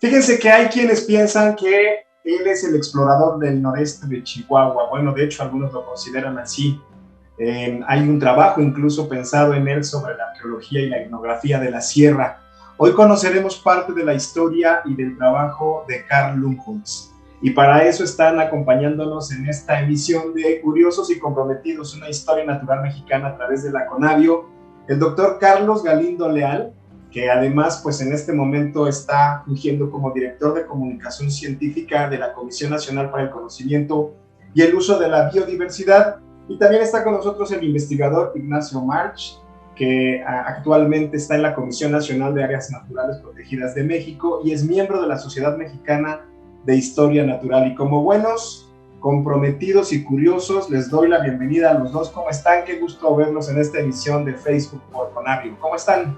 Fíjense que hay quienes piensan que él es el explorador del noreste de Chihuahua. Bueno, de hecho, algunos lo consideran así. Hay un trabajo incluso pensado en él sobre la arqueología y la etnografía de la sierra. Hoy conoceremos parte de la historia y del trabajo de Carl Lumholtz. Y para eso están acompañándonos en esta emisión de Curiosos y Comprometidos, una historia natural mexicana a través de la Conavio, el doctor Carlos Galindo Leal, que además pues en este momento está fungiendo como director de comunicación científica de la Comisión Nacional para el Conocimiento y el Uso de la Biodiversidad. Y también está con nosotros el investigador Ignacio March, que actualmente está en la Comisión Nacional de Áreas Naturales Protegidas de México y es miembro de la Sociedad Mexicana de Historia Natural. Y como buenos, comprometidos y curiosos, les doy la bienvenida a los dos. ¿Cómo están? Qué gusto verlos en esta emisión de Facebook por Conavio. ¿Cómo están?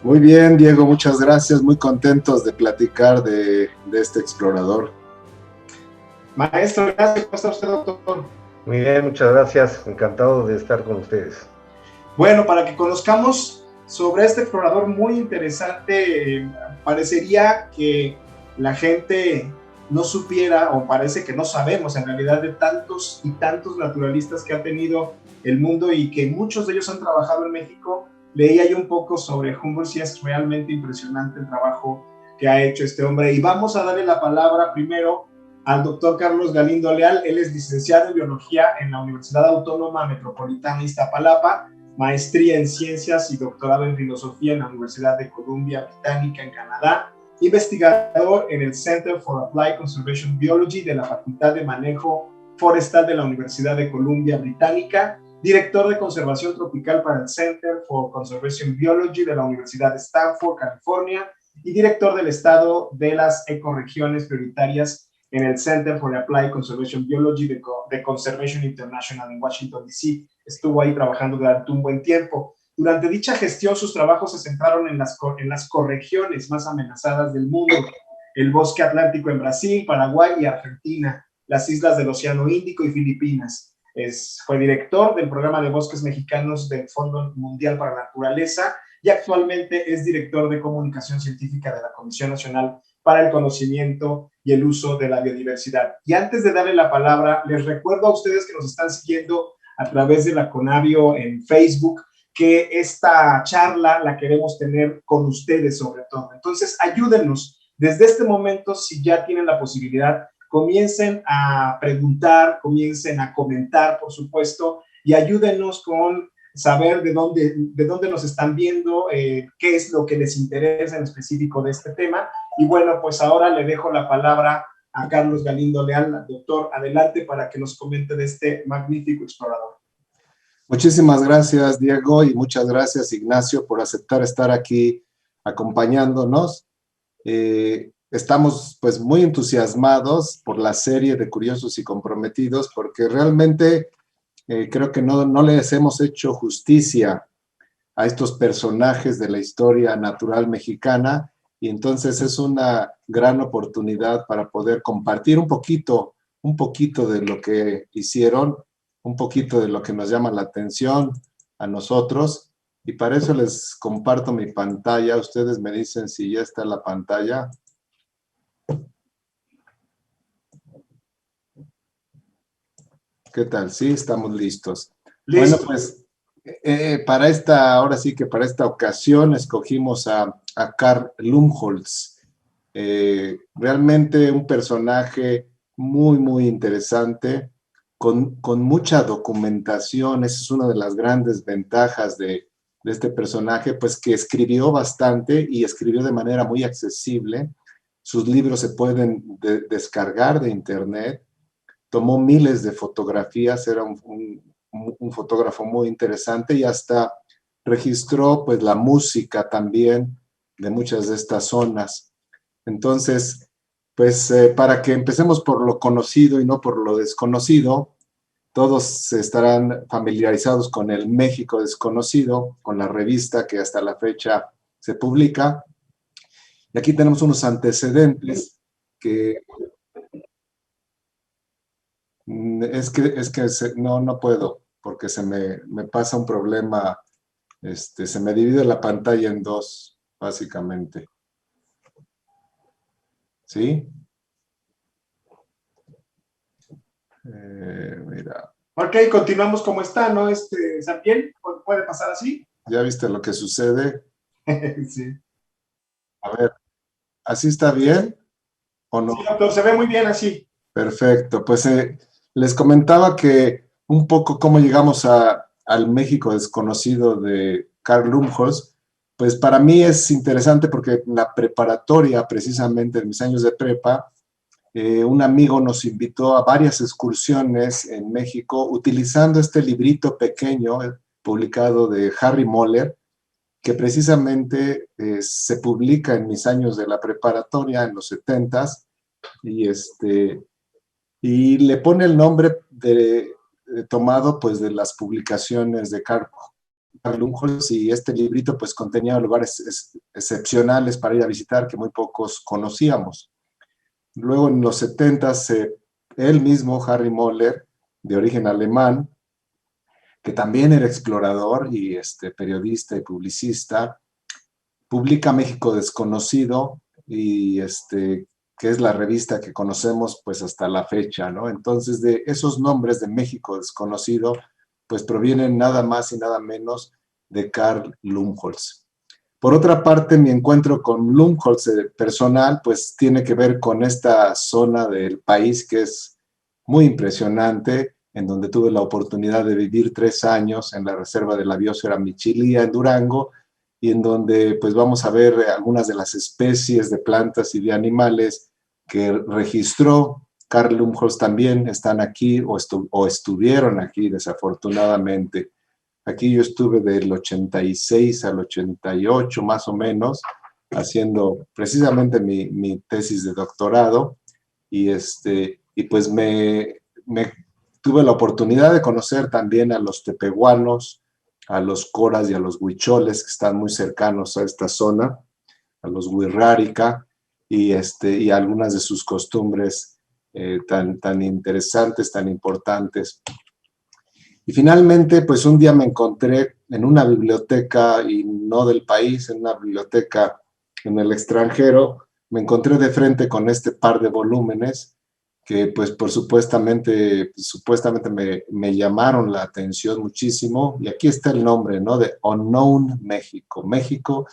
Muy bien, Diego, muchas gracias. Muy contentos de platicar de este explorador. Maestro, gracias. ¿Cómo está usted, doctor? Muy bien, muchas gracias. Encantado de estar con ustedes. Bueno, para que conozcamos sobre este explorador muy interesante, parecería que la gente no supiera, o parece que no sabemos en realidad, de tantos y tantos naturalistas que ha tenido el mundo y que muchos de ellos han trabajado en México. Leía yo un poco sobre Humboldt y es realmente impresionante el trabajo que ha hecho este hombre. Y vamos a darle la palabra primero al doctor Carlos Galindo Leal. Él es licenciado en Biología en la Universidad Autónoma Metropolitana Iztapalapa, maestría en Ciencias y doctorado en Filosofía en la Universidad de Columbia Británica en Canadá, investigador en el Center for Applied Conservation Biology de la Facultad de Manejo Forestal de la Universidad de Columbia Británica, director de Conservación Tropical para el Center for Conservation Biology de la Universidad de Stanford, California, y director del estado de las ecorregiones prioritarias en el Center for Applied Conservation Biology de Conservation International en Washington, D.C. Estuvo ahí trabajando durante un buen tiempo. Durante dicha gestión, sus trabajos se centraron en las corregiones más amenazadas del mundo: el bosque atlántico en Brasil, Paraguay y Argentina, las islas del Océano Índico y Filipinas. Fue director del programa de bosques mexicanos del Fondo Mundial para la Naturaleza y actualmente es director de comunicación científica de la Comisión Nacional para el Conocimiento y el Uso de la Biodiversidad. Y antes de darle la palabra, les recuerdo a ustedes que nos están siguiendo a través de la Conavio en Facebook, que esta charla la queremos tener con ustedes sobre todo. Entonces, ayúdennos desde este momento, si ya tienen la posibilidad, comiencen a preguntar, comiencen a comentar, por supuesto, y ayúdenos con saber de dónde nos están viendo, qué es lo que les interesa en específico de este tema. Y bueno, pues ahora le dejo la palabra a Carlos Galindo Leal. Doctor, adelante para que nos comente de este magnífico explorador. Muchísimas gracias, Diego, y muchas gracias, Ignacio, por aceptar estar aquí acompañándonos. Estamos pues muy entusiasmados por la serie de Curiosos y Comprometidos, porque realmente creo que no les hemos hecho justicia a estos personajes de la historia natural mexicana, y entonces es una gran oportunidad para poder compartir un poquito de lo que hicieron, un poquito de lo que nos llama la atención a nosotros, y para eso les comparto mi pantalla. Ustedes me dicen si ya está la pantalla. ¿Qué tal? Sí, estamos listos. Listo. Bueno, pues ahora sí que para esta ocasión escogimos a Carl Lumholtz. Realmente un personaje muy interesante, con mucha documentación. Esa es una de las grandes ventajas de este personaje, pues que escribió bastante y escribió de manera muy accesible. Sus libros se pueden descargar de internet. Tomó miles de fotografías, era un fotógrafo muy interesante, y hasta registró pues la música también de muchas de estas zonas. Entonces, pues para que empecemos por lo conocido y no por lo desconocido, todos estarán familiarizados con el México Desconocido, con la revista que hasta la fecha se publica. Y aquí tenemos unos antecedentes que no puedo, porque se me pasa un problema, se me divide la pantalla en dos, básicamente. ¿sí? Mira. Ok, continuamos como está, ¿no? Sampiel, ¿puede pasar así? ¿Ya viste lo que sucede? Sí. A ver, ¿así está bien o no? Sí, doctor, se ve muy bien así. Perfecto, pues les comentaba que un poco cómo llegamos al México desconocido de Carl Lumholtz, pues para mí es interesante porque en la preparatoria, precisamente en mis años de prepa, un amigo nos invitó a varias excursiones en México utilizando este librito pequeño publicado de Harry Moller, que precisamente se publica en mis años de la preparatoria, en los 70s, y y le pone el nombre tomado pues de las publicaciones de Carl Lumholtz, y este librito pues contenía lugares excepcionales para ir a visitar que muy pocos conocíamos. Luego en los 70 él mismo, Harry Moller, de origen alemán, que también era explorador y periodista y publicista, publica México Desconocido, y que es la revista que conocemos pues hasta la fecha, ¿no? Entonces de esos nombres de México Desconocido pues provienen nada más y nada menos de Carl Lumholtz. Por otra parte, mi encuentro con Lumholtz personal pues tiene que ver con esta zona del país que es muy impresionante, en donde tuve la oportunidad de vivir 3 años en la Reserva de la Biosfera Michilía en Durango, y en donde pues vamos a ver algunas de las especies de plantas y de animales que registró Carl Lumholtz. También están aquí o estuvieron aquí desafortunadamente. Aquí yo estuve del 86 al 88 más o menos, haciendo precisamente mi tesis de doctorado, y, y pues me tuve la oportunidad de conocer también a los tepehuanos, a los coras y a los huicholes, que están muy cercanos a esta zona, a los huirrárica, y algunas de sus costumbres tan interesantes, tan importantes. Y finalmente, pues un día me encontré en una biblioteca, y no del país, en una biblioteca en el extranjero, me encontré de frente con este par de volúmenes que pues supuestamente me llamaron la atención muchísimo. Y aquí está el nombre, ¿no? De Unknown México, México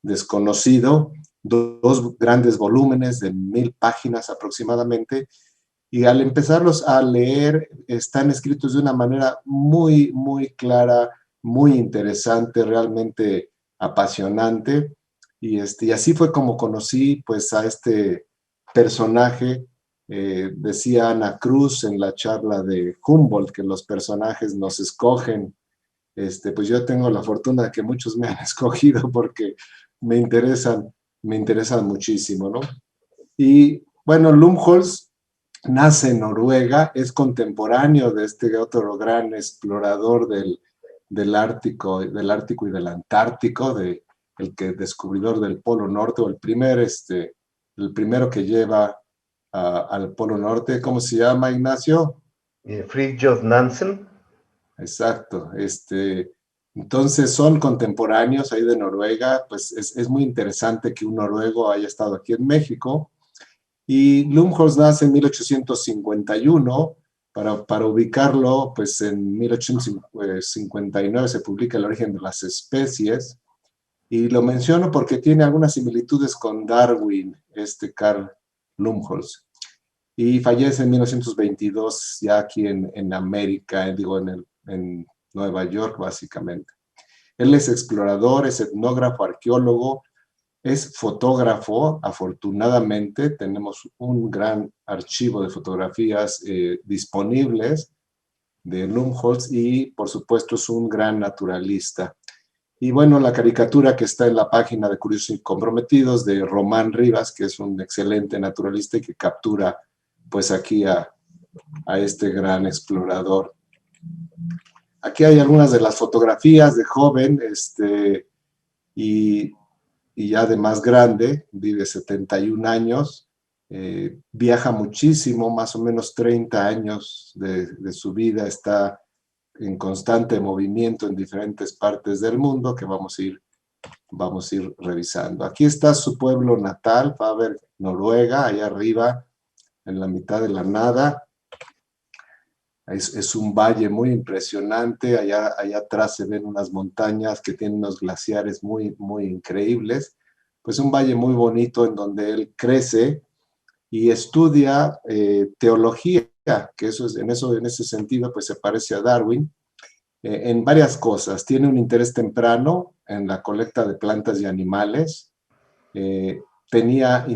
Desconocido, dos grandes volúmenes de 1000 páginas aproximadamente, y al empezarlos a leer están escritos de una manera muy, muy clara, muy interesante, realmente apasionante, y así fue como conocí pues a este personaje. Decía Ana Cruz en la charla de Humboldt que los personajes nos escogen. Pues yo tengo la fortuna de que muchos me han escogido porque me interesan, me interesan muchísimo, ¿no? Y bueno, Lumholtz nace en Noruega, es contemporáneo de este otro gran explorador del Ártico y del Antártico, el descubridor del Polo Norte, o el primero que lleva al Polo Norte. ¿Cómo se llama, Ignacio? Fridtjof Nansen. Exacto. Entonces son contemporáneos ahí de Noruega. Pues es muy interesante que un noruego haya estado aquí en México. Y Lumholtz nace en 1851. Para ubicarlo, pues en 1859 se publica El origen de las especies, y lo menciono porque tiene algunas similitudes con Darwin, Carl Lumholtz. Y fallece en 1922, ya aquí en América, en Nueva York, básicamente. Él es explorador, es etnógrafo, arqueólogo, es fotógrafo. Afortunadamente tenemos un gran archivo de fotografías disponibles de Lumholtz, y por supuesto es un gran naturalista. Y bueno, la caricatura que está en la página de Curiosos y Comprometidos de Román Rivas, que es un excelente naturalista y que captura pues aquí a este gran explorador. Aquí hay algunas de las fotografías de joven, y ya de más grande. Vive 71 años, viaja muchísimo, más o menos 30 años de su vida está en constante movimiento en diferentes partes del mundo, que vamos a ir vamos a ir revisando. Aquí está su pueblo natal, Faber, Noruega, allá arriba, en la mitad de la nada. Es un valle muy impresionante, allá atrás se ven unas montañas que tienen unos glaciares muy, muy increíbles. Pues un valle muy bonito en donde él crece y estudia teología, que eso es, en ese sentido pues se parece a Darwin, en varias cosas. Tiene un interés temprano en la colecta de plantas y animales, tenía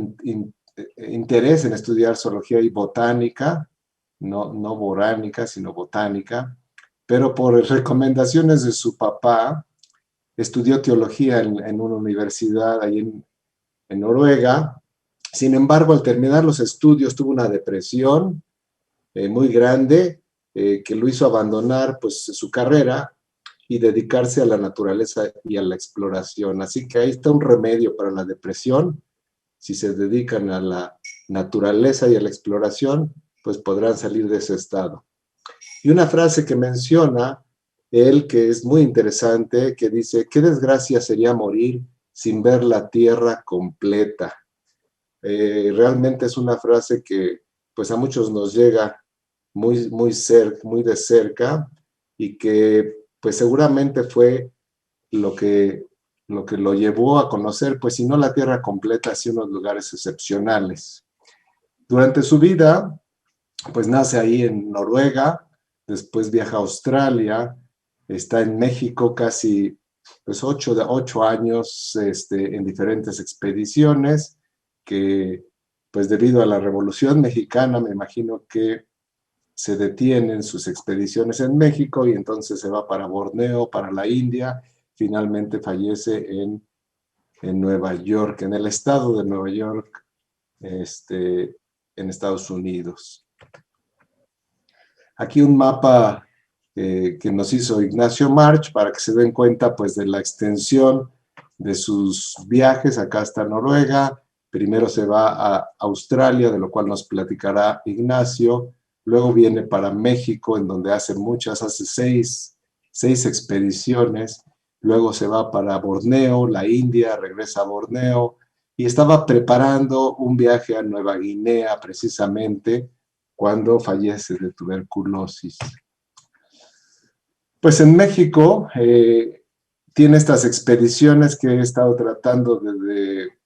interés en estudiar zoología y botánica, no boránica, sino botánica, pero por recomendaciones de su papá, estudió teología en una universidad ahí en Noruega. Sin embargo, al terminar los estudios tuvo una depresión muy grande que lo hizo abandonar pues, su carrera y dedicarse a la naturaleza y a la exploración. Así que ahí está un remedio para la depresión. Si se dedican a la naturaleza y a la exploración, pues podrán salir de ese estado. Y una frase que menciona él, que es muy interesante, que dice, qué desgracia sería morir sin ver la tierra completa. Realmente es una frase que pues a muchos nos llega muy de cerca y que pues seguramente fue lo que lo llevó a conocer, pues si no la tierra completa, sí unos lugares excepcionales. Durante su vida, pues nace ahí en Noruega, después viaja a Australia, está en México casi pues 8 años en diferentes expediciones que pues debido a la Revolución Mexicana me imagino que se detienen sus expediciones en México y entonces se va para Borneo, para la India, finalmente fallece en Nueva York, en el estado de Nueva York, en Estados Unidos. Aquí un mapa que nos hizo Ignacio March para que se den cuenta pues de la extensión de sus viajes. Acá está Noruega, primero se va a Australia, de lo cual nos platicará Ignacio, luego viene para México, en donde hace seis expediciones, luego se va para Borneo, la India, regresa a Borneo, y estaba preparando un viaje a Nueva Guinea precisamente cuando fallece de tuberculosis. Pues en México tiene estas expediciones que he estado tratando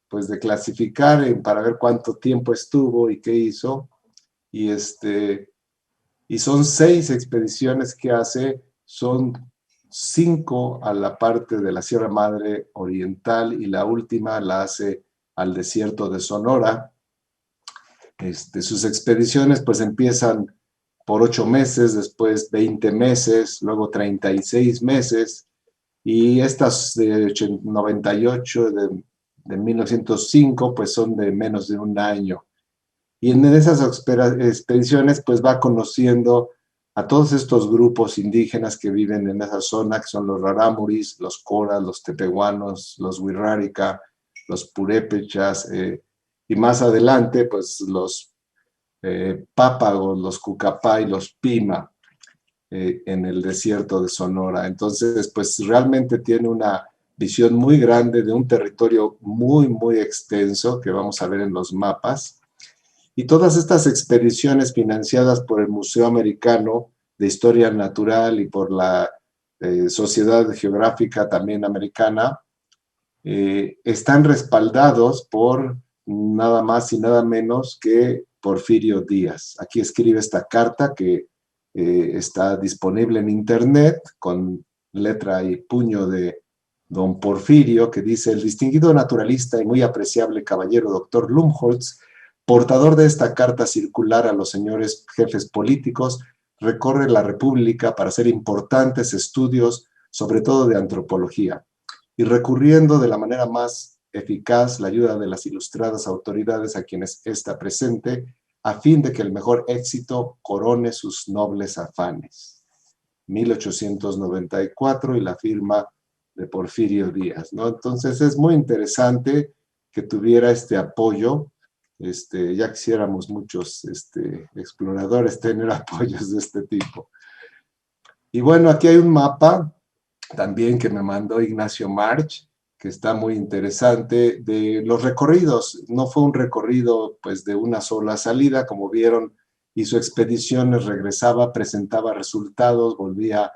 pues de clasificar para ver cuánto tiempo estuvo y qué hizo. Y son 6 expediciones que hace, son 5 a la parte de la Sierra Madre Oriental y la última la hace al desierto de Sonora. Sus expediciones pues empiezan por 8 meses, después 20 meses, luego 36 meses, y estas de 98, de 1905, pues son de menos de un año. Y en esas expediciones pues va conociendo a todos estos grupos indígenas que viven en esa zona, que son los rarámuris, los coras, los tepehuanos, los wixárika, los purépechas, y más adelante pues los pápagos, los cucapá y los pima en el desierto de Sonora. Entonces pues realmente tiene una visión muy grande de un territorio muy, muy extenso que vamos a ver en los mapas. Y todas estas expediciones financiadas por el Museo Americano de Historia Natural y por la Sociedad Geográfica también americana, están respaldados por nada más y nada menos que Porfirio Díaz. Aquí escribe esta carta que está disponible en internet con letra y puño de don Porfirio, que dice: el distinguido naturalista y muy apreciable caballero doctor Lumholtz, portador de esta carta circular a los señores jefes políticos, recorre la República para hacer importantes estudios, sobre todo de antropología, y recurriendo de la manera más eficaz la ayuda de las ilustradas autoridades a quienes está presente, a fin de que el mejor éxito corone sus nobles afanes. 1894 y la firma de Porfirio Díaz, ¿no? Entonces es muy interesante que tuviera este apoyo. Ya quisiéramos muchos exploradores tener apoyos de este tipo. Y bueno, aquí hay un mapa también que me mandó Ignacio March, que está muy interesante, de los recorridos. No fue un recorrido pues de una sola salida, como vieron, hizo expediciones, regresaba, presentaba resultados, volvía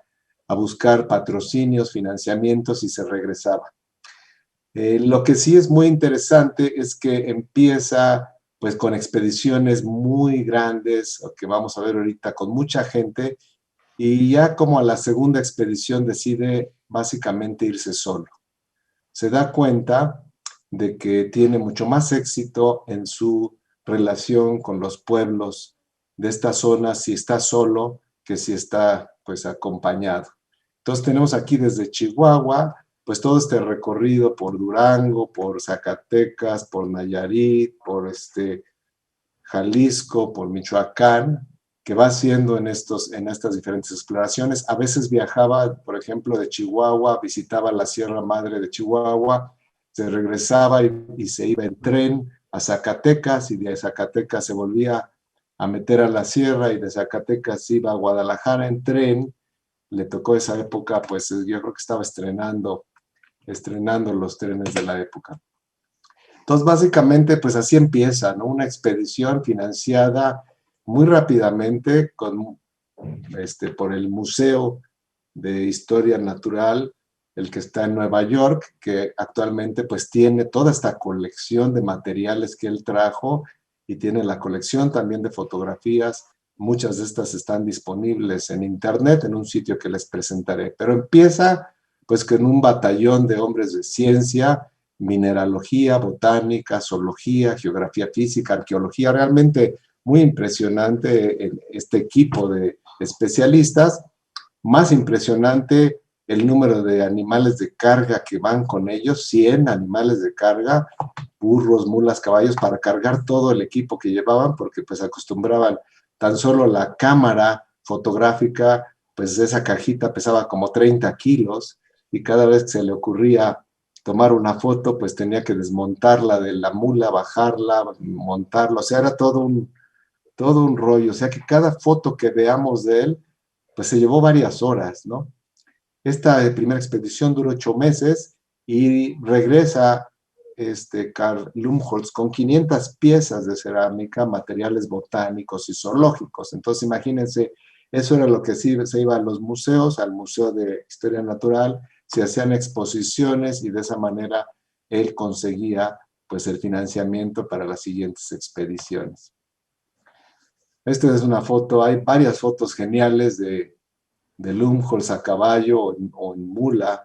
a buscar patrocinios, financiamientos y se regresaba. Lo que sí es muy interesante es que empieza pues con expediciones muy grandes, que vamos a ver ahorita, con mucha gente, y ya como a la segunda expedición decide básicamente irse solo. Se da cuenta de que tiene mucho más éxito en su relación con los pueblos de esta zona si está solo que si está pues acompañado. Entonces tenemos aquí desde Chihuahua, pues todo este recorrido por Durango, por Zacatecas, por Nayarit, por Jalisco, por Michoacán, que va haciendo en estas diferentes exploraciones. A veces viajaba, por ejemplo, de Chihuahua, visitaba la Sierra Madre de Chihuahua, se regresaba y se iba en tren a Zacatecas, y de Zacatecas se volvía a meter a la sierra, y de Zacatecas iba a Guadalajara en tren. Le tocó esa época, pues yo creo que estaba estrenando los trenes de la época. Entonces, básicamente, pues así empieza, ¿no? Una expedición financiada muy rápidamente por el Museo de Historia Natural, el que está en Nueva York, que actualmente pues tiene toda esta colección de materiales que él trajo, y tiene la colección también de fotografías. Muchas de estas están disponibles en internet, en un sitio que les presentaré. Pero empieza pues con un batallón de hombres de ciencia, mineralogía, botánica, zoología, geografía física, arqueología. Realmente muy impresionante este equipo de especialistas. Más impresionante el número de animales de carga que van con ellos, 100 animales de carga, burros, mulas, caballos, para cargar todo el equipo que llevaban, porque pues acostumbraban tan solo la cámara fotográfica, pues esa cajita pesaba como 30 kilos, y cada vez que se le ocurría tomar una foto, pues tenía que desmontarla de la mula, bajarla, montarla. O sea, era todo un rollo. O sea que cada foto que veamos de él, pues se llevó varias horas, ¿no? Esta primera expedición duró 8 meses, y regresa Carl Lumholtz con 500 piezas de cerámica, materiales botánicos y zoológicos. Entonces, imagínense, eso era lo que se iba a los museos, al Museo de Historia Natural, se hacían exposiciones, y de esa manera él conseguía pues el financiamiento para las siguientes expediciones. Esta es una foto, hay varias fotos geniales de Lumholtz a caballo o en mula,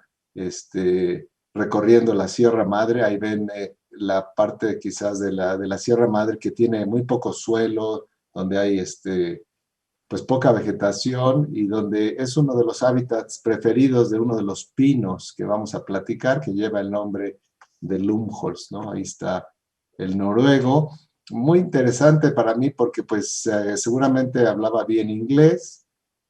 recorriendo la Sierra Madre. Ahí ven la parte quizás de la Sierra Madre, que tiene muy poco suelo, donde hay pues poca vegetación, y donde es uno de los hábitats preferidos de uno de los pinos que vamos a platicar, que lleva el nombre de Lumholtz, ¿no? Ahí está el noruego. Muy interesante para mí porque pues seguramente hablaba bien inglés,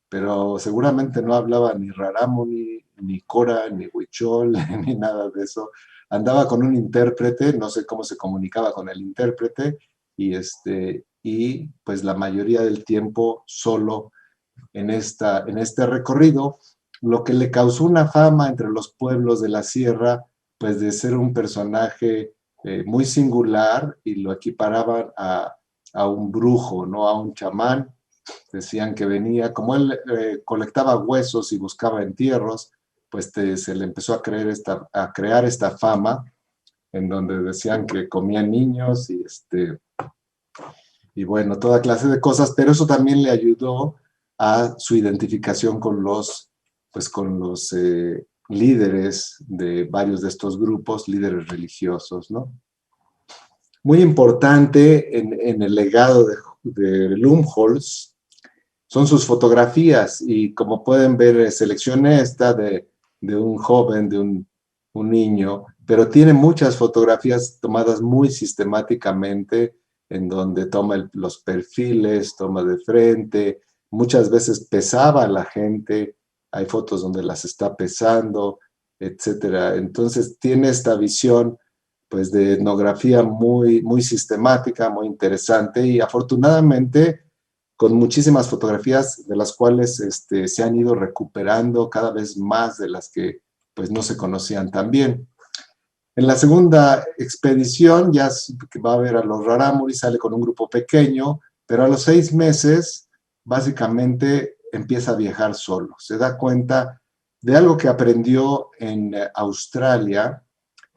pero seguramente no hablaba ni rarámuri, ni cora, ni huichol, ni nada de eso. Andaba con un intérprete, no sé cómo se comunicaba con el intérprete, y pues la mayoría del tiempo solo en este recorrido, lo que le causó una fama entre los pueblos de la sierra, pues de ser un personaje muy singular, y lo equiparaban a un brujo, ¿no? A un chamán. Decían que venía, como él colectaba huesos y buscaba entierros, pues se le empezó a crear esta fama, en donde decían que comía niños y bueno, toda clase de cosas, pero eso también le ayudó a su identificación con los líderes de varios de estos grupos, líderes religiosos, ¿no? Muy importante en el legado de Lumholtz son sus fotografías, y como pueden ver, seleccioné esta de un joven, de un niño, pero tiene muchas fotografías tomadas muy sistemáticamente, en donde toma los perfiles, toma de frente, muchas veces pesaba a la gente, hay fotos donde las está pesando, etcétera. Entonces tiene esta visión pues de etnografía muy, muy sistemática, muy interesante, y afortunadamente con muchísimas fotografías, de las cuales se han ido recuperando cada vez más, de las que pues no se conocían tan bien. En la segunda expedición ya que va a ver a los rarámuri, sale con un grupo pequeño, pero a los 6 meses básicamente empieza a viajar solo. Se da cuenta de algo que aprendió en Australia,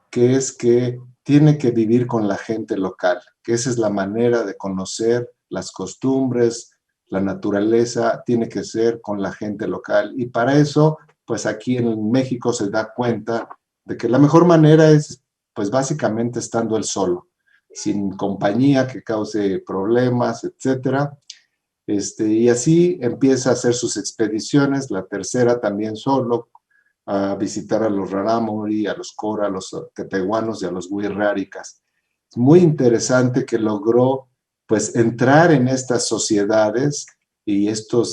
que es que tiene que vivir con la gente local, que esa es la manera de conocer las costumbres, la naturaleza, tiene que ser con la gente local. Y para eso, pues aquí en México se da cuenta de que la mejor manera es, pues básicamente estando él solo, sin compañía que cause problemas, etcétera. Y así empieza a hacer sus expediciones, la tercera también solo, a visitar a los rarámuri, a los cora, a los tepehuanos y a los wixárikas. Es muy interesante que logró pues entrar en estas sociedades, y esto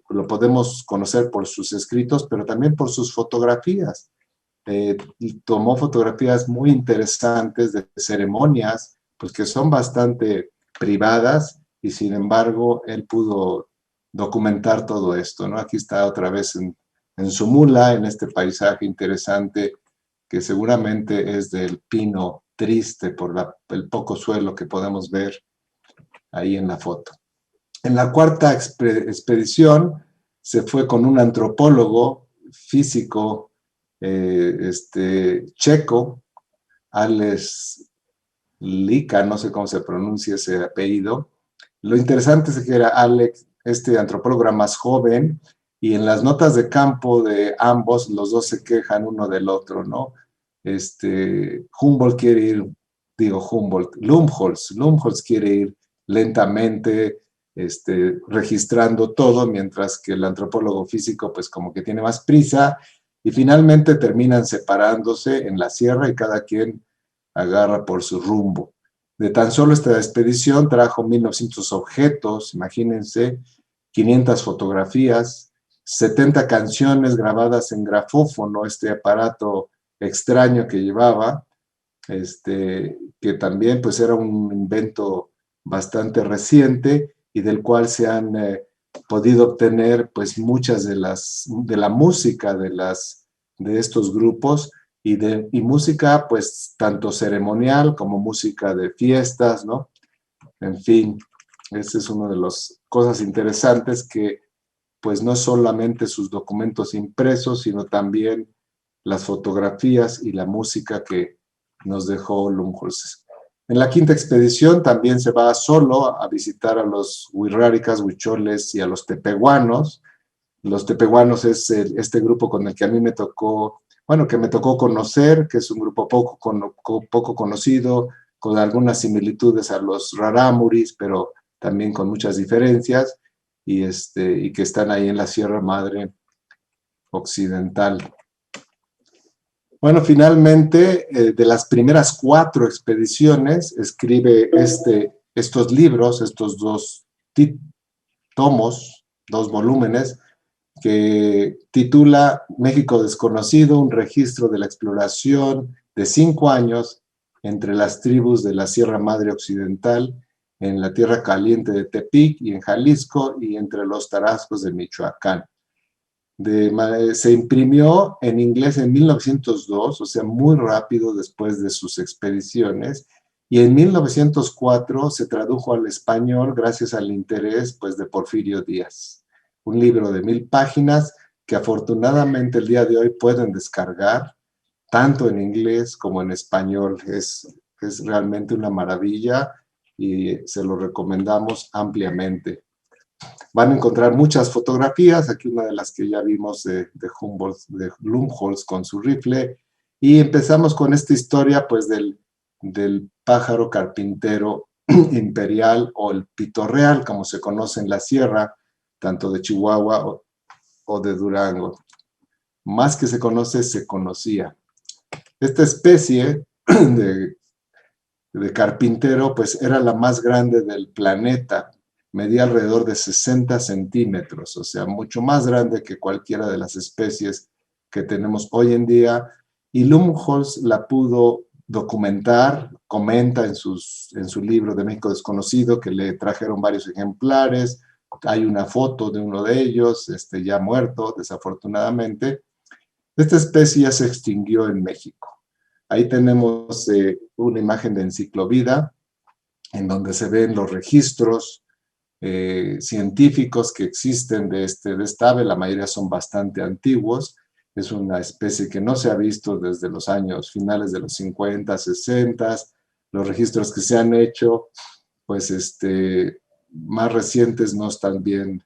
lo podemos conocer por sus escritos, pero también por sus fotografías. Y tomó fotografías muy interesantes de ceremonias, pues que son bastante privadas, y sin embargo él pudo documentar todo esto, ¿no? Aquí está otra vez en su mula, en este paisaje interesante que seguramente es del pino triste por el poco suelo que podemos ver ahí en la foto. En la cuarta expedición se fue con un antropólogo físico checo, Ales Lika, no sé cómo se pronuncia ese apellido. Lo interesante es que era Alex, este antropólogo era más joven, y en las notas de campo de ambos, los dos se quejan uno del otro, ¿no? Humboldt quiere ir, Lumholtz quiere ir lentamente, registrando todo, mientras que el antropólogo físico, pues como que tiene más prisa, y finalmente terminan separándose en la sierra y cada quien agarra por su rumbo. De tan solo esta expedición trajo 1900 objetos, imagínense, 500 fotografías, 70 canciones grabadas en grafófono, este aparato extraño que llevaba, que también pues era un invento bastante reciente y del cual se han podido obtener pues muchas de la música de estos grupos, y música pues tanto ceremonial como música de fiestas, ¿no? En fin, esa es una de las cosas interesantes, que pues no solamente sus documentos impresos, sino también las fotografías y la música que nos dejó Lumholtz. En la quinta expedición también se va solo a visitar a los wixárikas, huicholes y a los tepehuanos. Los tepehuanos es este grupo con el que a mí me tocó, bueno, que me tocó conocer, que es un grupo poco conocido, con algunas similitudes a los rarámuris, pero también con muchas diferencias, y que están ahí en la Sierra Madre Occidental. Bueno, finalmente, de las primeras 4 expediciones, escribe estos libros, estos 2 tomos, 2 volúmenes, que titula México Desconocido, un registro de la exploración de 5 años entre las tribus de la Sierra Madre Occidental, en la Tierra Caliente de Tepic y en Jalisco, y entre los Tarascos de Michoacán. Se imprimió en inglés en 1902, o sea, muy rápido después de sus expediciones, y en 1904 se tradujo al español gracias al interés pues, de Porfirio Díaz. Un libro de 1000 páginas que afortunadamente el día de hoy pueden descargar, tanto en inglés como en español. Es realmente una maravilla y se lo recomendamos ampliamente. Van a encontrar muchas fotografías, aquí una de las que ya vimos de Lumholtz con su rifle, y empezamos con esta historia pues del pájaro carpintero imperial, o el pito real, como se conoce en la sierra, tanto de Chihuahua o de Durango. Más que se conoce, se conocía. Esta especie de carpintero pues era la más grande del planeta, medía alrededor de 60 centímetros, o sea, mucho más grande que cualquiera de las especies que tenemos hoy en día, y Lumholtz la pudo documentar, comenta en su libro de México Desconocido, que le trajeron varios ejemplares. Hay una foto de uno de ellos, ya muerto, desafortunadamente. Esta especie ya se extinguió en México. Ahí tenemos una imagen de Enciclovida, en donde se ven los registros científicos que existen de esta ave. La mayoría son bastante antiguos. Es una especie que no se ha visto desde los años finales de los 50, 60. Los registros que se han hecho, pues más recientes, no están bien,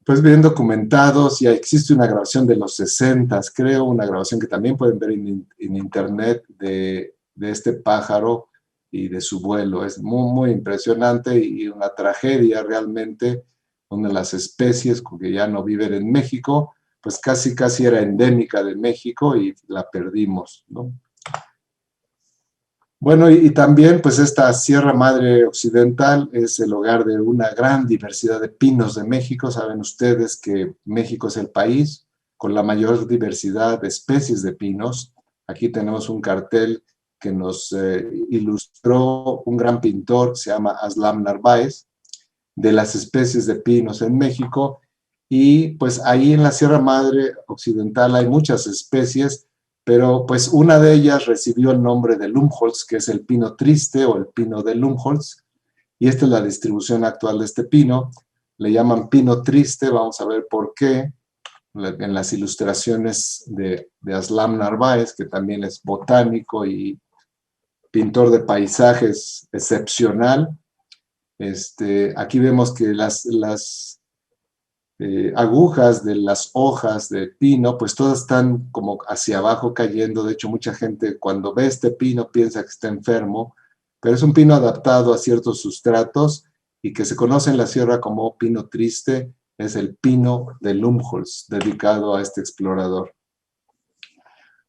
pues bien documentados. Ya existe una grabación de los 60, creo, una grabación que también pueden ver en internet de este pájaro y de su vuelo. Es muy, muy impresionante y una tragedia realmente. Una de las especies que ya no viven en México, pues casi era endémica de México y la perdimos, ¿no? Bueno, y también pues esta Sierra Madre Occidental es el hogar de una gran diversidad de pinos de México. Saben ustedes que México es el país con la mayor diversidad de especies de pinos. Aquí tenemos un cartel que nos ilustró un gran pintor, se llama Aslam Narváez, de las especies de pinos en México. Y pues ahí en la Sierra Madre Occidental hay muchas especies, pero pues una de ellas recibió el nombre de Lumholtz, que es el pino triste o el pino de Lumholtz, y esta es la distribución actual de este pino. Le llaman pino triste, vamos a ver por qué, en las ilustraciones de Aslam Narváez, que también es botánico y pintor de paisajes excepcional. Aquí vemos que las agujas de las hojas de pino, pues todas están como hacia abajo cayendo. De hecho, mucha gente cuando ve este pino piensa que está enfermo, pero es un pino adaptado a ciertos sustratos y que se conoce en la sierra como pino triste. Es el pino de Lumholtz, dedicado a este explorador.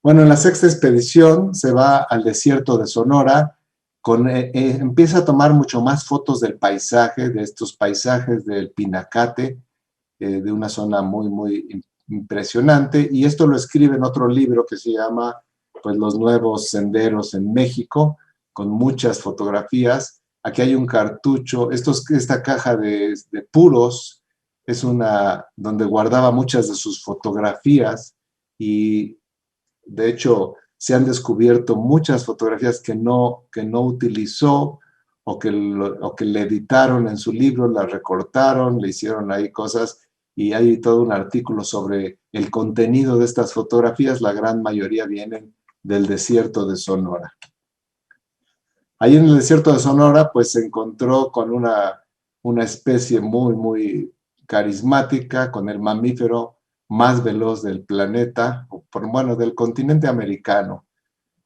Bueno, en la sexta expedición se va al desierto de Sonora, empieza a tomar mucho más fotos del paisaje, de estos paisajes del Pinacate, de una zona muy, muy impresionante, y esto lo escribe en otro libro que se llama pues, Los Nuevos Senderos en México, con muchas fotografías. Aquí hay un cartucho, esta caja de puros es una donde guardaba muchas de sus fotografías, y de hecho se han descubierto muchas fotografías que no utilizó, o que le editaron en su libro, la recortaron, le hicieron ahí cosas, y hay todo un artículo sobre el contenido de estas fotografías. La gran mayoría vienen del desierto de Sonora. Ahí en el desierto de Sonora, pues se encontró con una especie muy, muy carismática, con el mamífero más veloz del planeta, bueno, del continente americano.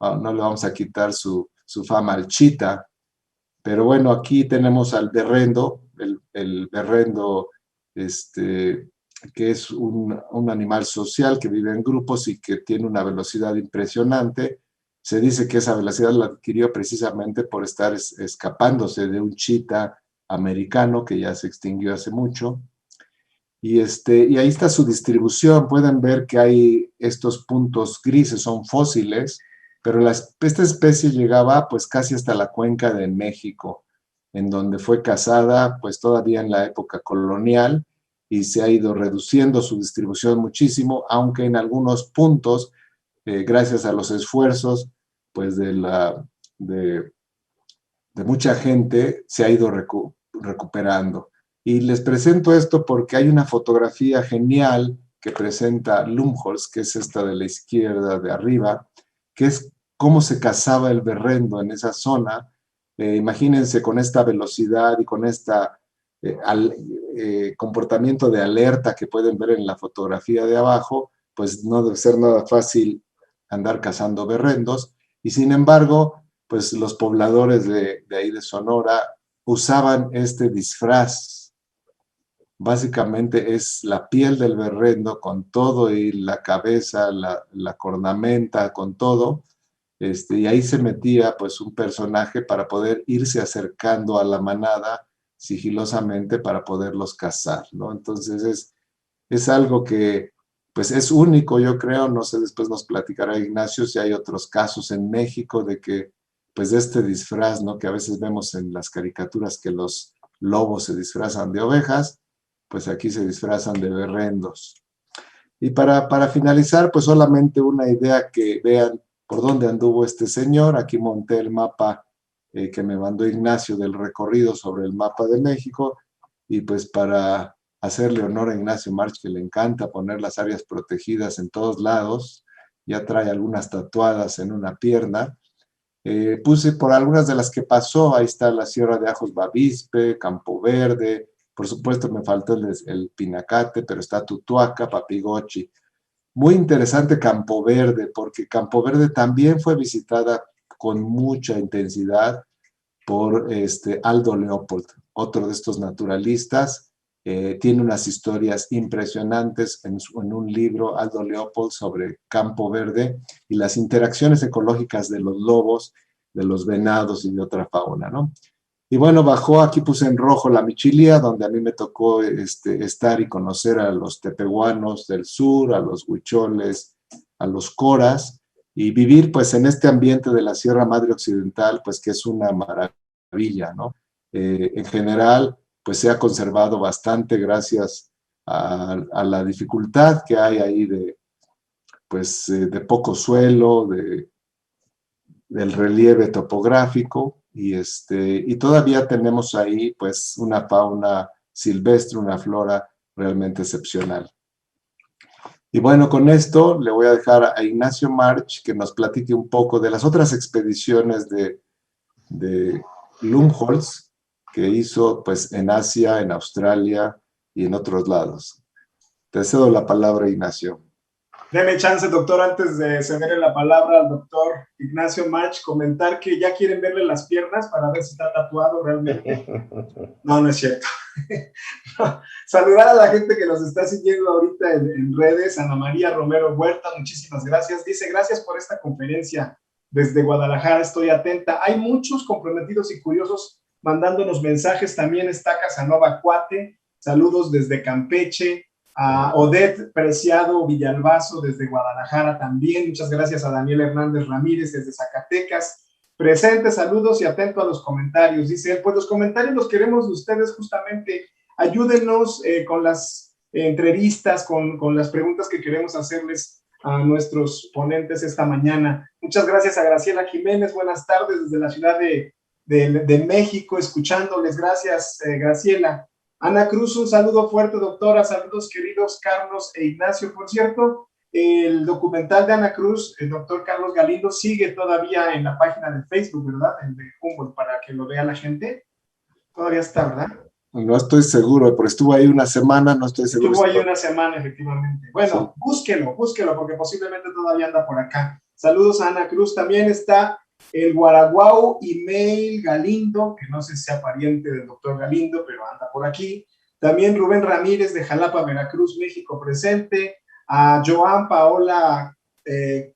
No le vamos a quitar su fama al chita, pero bueno, aquí tenemos al berrendo, el berrendo, que es un animal social que vive en grupos y que tiene una velocidad impresionante. Se dice que esa velocidad la adquirió precisamente por estar escapándose de un chita americano que ya se extinguió hace mucho. Y ahí está su distribución. Pueden ver que hay estos puntos grises, son fósiles, pero esta especie llegaba pues casi hasta la cuenca de México, en donde fue cazada pues todavía en la época colonial, y se ha ido reduciendo su distribución muchísimo, aunque en algunos puntos, gracias a los esfuerzos pues de mucha gente, se ha ido recuperando. Y les presento esto porque hay una fotografía genial que presenta Lumholtz, que es esta de la izquierda de arriba, que es cómo se cazaba el berrendo en esa zona. Imagínense con esta velocidad y con este comportamiento de alerta que pueden ver en la fotografía de abajo, pues no debe ser nada fácil andar cazando berrendos. Y sin embargo, pues los pobladores de ahí de Sonora usaban este disfraz. Básicamente es la piel del berrendo con todo, y la cabeza, la cornamenta con todo, y ahí se metía pues un personaje para poder irse acercando a la manada sigilosamente para poderlos cazar, ¿no? Entonces es algo que pues es único, yo creo. No sé, después nos platicará Ignacio si hay otros casos en México de que pues de este disfraz, ¿no? Que a veces vemos en las caricaturas que los lobos se disfrazan de ovejas, pues aquí se disfrazan de berrendos. Y para finalizar, pues solamente una idea, que vean por dónde anduvo este señor. Aquí monté el mapa que me mandó Ignacio del recorrido sobre el mapa de México, y pues para hacerle honor a Ignacio March, que le encanta poner las áreas protegidas en todos lados, ya trae algunas tatuadas en una pierna. Puse por algunas de las que pasó. Ahí está la Sierra de Ajos Bavispe, Campo Verde, por supuesto me faltó el Pinacate, pero está Tutuaca, Papigochi. Muy interesante Campo Verde, porque Campo Verde también fue visitada con mucha intensidad por Aldo Leopold, otro de estos naturalistas. Tiene unas historias impresionantes en un libro, Aldo Leopold, sobre Campo Verde y las interacciones ecológicas de los lobos, de los venados y de otra fauna, ¿no? Y bueno, bajó, aquí puse en rojo la Michilia, donde a mí me tocó estar y conocer a los tepehuanos del sur, a los huicholes, a los coras, y vivir pues en este ambiente de la Sierra Madre Occidental, pues que es una maravilla, ¿no? En general, pues se ha conservado bastante gracias a la dificultad que hay ahí de poco suelo, del relieve topográfico, y todavía tenemos ahí pues una fauna silvestre, una flora realmente excepcional. Y bueno, con esto le voy a dejar a Ignacio March que nos platique un poco de las otras expediciones de Lumholtz que hizo pues en Asia, en Australia y en otros lados. Te cedo la palabra, Ignacio. Deme chance, doctor, antes de cederle la palabra al doctor Ignacio March, comentar que ya quieren verle las piernas para ver si está tatuado realmente. No, no es cierto. No. Saludar a la gente que nos está siguiendo ahorita en redes. Ana María Romero Huerta, muchísimas gracias. Dice, gracias por esta conferencia. Desde Guadalajara estoy atenta. Hay muchos comprometidos y curiosos mandándonos mensajes. También está Casanova Cuate. Saludos desde Campeche. A Odette Preciado Villalbazo desde Guadalajara también. Muchas gracias a Daniel Hernández Ramírez desde Zacatecas. Presente, saludos y atento a los comentarios. Dice él, pues los comentarios los queremos de ustedes justamente. Ayúdenos con las entrevistas, con las preguntas que queremos hacerles a nuestros ponentes esta mañana. Muchas gracias a Graciela Jiménez. Buenas tardes desde la Ciudad de México, escuchándoles. Gracias, Graciela. Ana Cruz, un saludo fuerte, doctora. Saludos, queridos Carlos e Ignacio. Por cierto, el documental de Ana Cruz, el doctor Carlos Galindo, sigue todavía en la página de Facebook, ¿verdad? El de Humboldt, para que lo vea la gente. Todavía está, ¿verdad? No estoy seguro, pero estuvo ahí una semana, no estoy seguro. Estuvo ahí una semana, efectivamente. Bueno, sí. Búsquelo, porque posiblemente todavía anda por acá. Saludos a Ana Cruz. También está el Guaraguao Email Galindo, que no sé si sea pariente del doctor Galindo, pero anda por aquí. También Rubén Ramírez de Jalapa, Veracruz, México, presente. A Joan Paola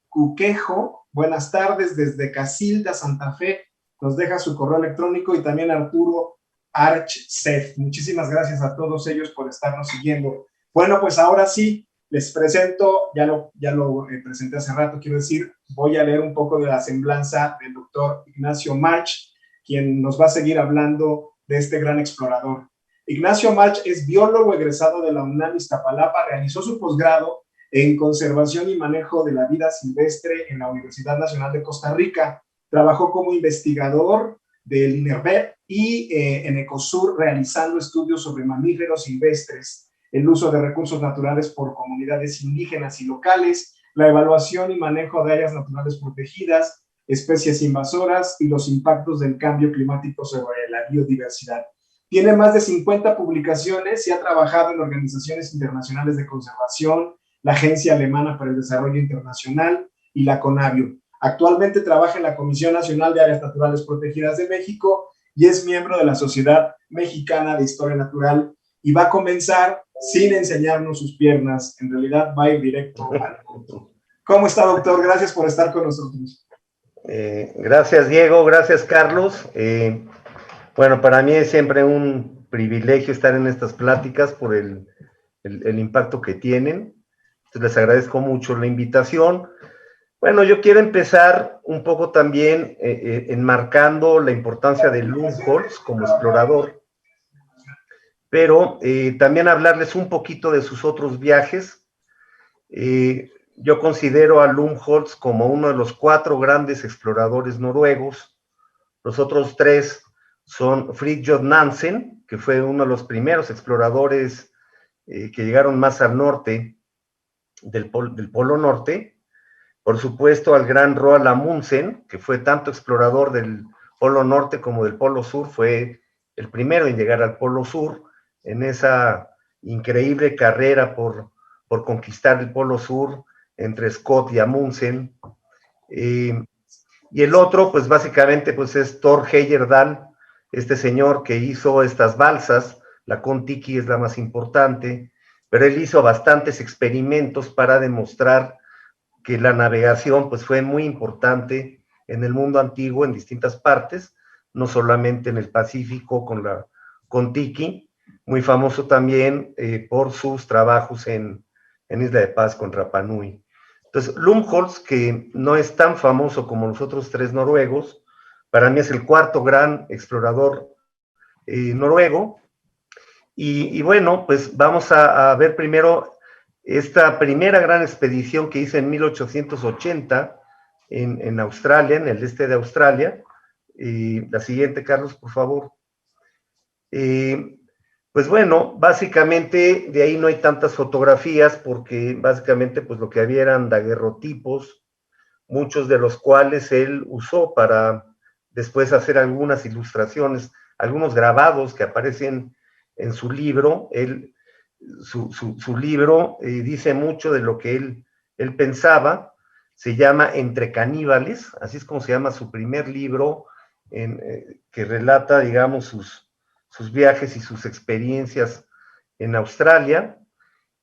Cuquejo, buenas tardes desde Casilda, Santa Fe, nos deja su correo electrónico. Y también Arturo Archsef. Muchísimas gracias a todos ellos por estarnos siguiendo. Bueno, pues ahora sí, les presento, ya lo presenté hace rato, quiero decir, voy a leer un poco de la semblanza del doctor Ignacio March, quien nos va a seguir hablando de este gran explorador. Ignacio March es biólogo egresado de la UNAM Iztapalapa, realizó su posgrado en conservación y manejo de la vida silvestre en la Universidad Nacional de Costa Rica, trabajó como investigador del INERVET y en Ecosur realizando estudios sobre mamíferos silvestres, el uso de recursos naturales por comunidades indígenas y locales, la evaluación y manejo de áreas naturales protegidas, especies invasoras y los impactos del cambio climático sobre la biodiversidad. Tiene más de 50 publicaciones y ha trabajado en organizaciones internacionales de conservación, la Agencia Alemana para el Desarrollo Internacional y la CONABIO. Actualmente trabaja en la Comisión Nacional de Áreas Naturales Protegidas de México y es miembro de la Sociedad Mexicana de Historia Natural, y va a comenzar sin enseñarnos sus piernas. En realidad va a ir directo al punto. ¿Cómo está, doctor? Gracias por estar con nosotros. Gracias, Diego. Gracias, Carlos. Bueno, para mí es siempre un privilegio estar en estas pláticas por el impacto que tienen. Entonces, les agradezco mucho la invitación. Bueno, yo quiero empezar un poco también enmarcando la importancia de Lumholtz como explorador, pero también hablarles un poquito de sus otros viajes. yo considero a Lumholtz como uno de los 4 grandes exploradores noruegos. Los otros 3 son Fridtjof Nansen, que fue uno de los primeros exploradores que llegaron más al norte del Polo Norte. Por supuesto, al gran Roald Amundsen, que fue tanto explorador del Polo Norte como del Polo Sur, fue el primero en llegar al Polo Sur en esa increíble carrera por conquistar el Polo Sur entre Scott y Amundsen. Y el otro, pues básicamente, pues es Thor Heyerdahl, este señor que hizo estas balsas. La Kon-Tiki es la más importante, pero él hizo bastantes experimentos para demostrar que la navegación pues fue muy importante en el mundo antiguo en distintas partes, no solamente en el Pacífico con la Kon-Tiki, muy famoso también por sus trabajos en Isla de Paz con Rapa Nui. Entonces, Lumholtz, que no es tan famoso como los otros 3 noruegos, para mí es el 4º gran explorador noruego. Y bueno, pues vamos a ver primero esta primera gran expedición que hice en 1880 en Australia, en el este de Australia. La siguiente, Carlos, por favor. Pues bueno, básicamente de ahí no hay tantas fotografías porque básicamente pues lo que había eran daguerrotipos, muchos de los cuales él usó para después hacer algunas ilustraciones, algunos grabados que aparecen en su libro. Su libro dice mucho de lo que él pensaba. Se llama Entre Caníbales, así es como se llama su primer libro, que relata, digamos, sus viajes y sus experiencias en Australia.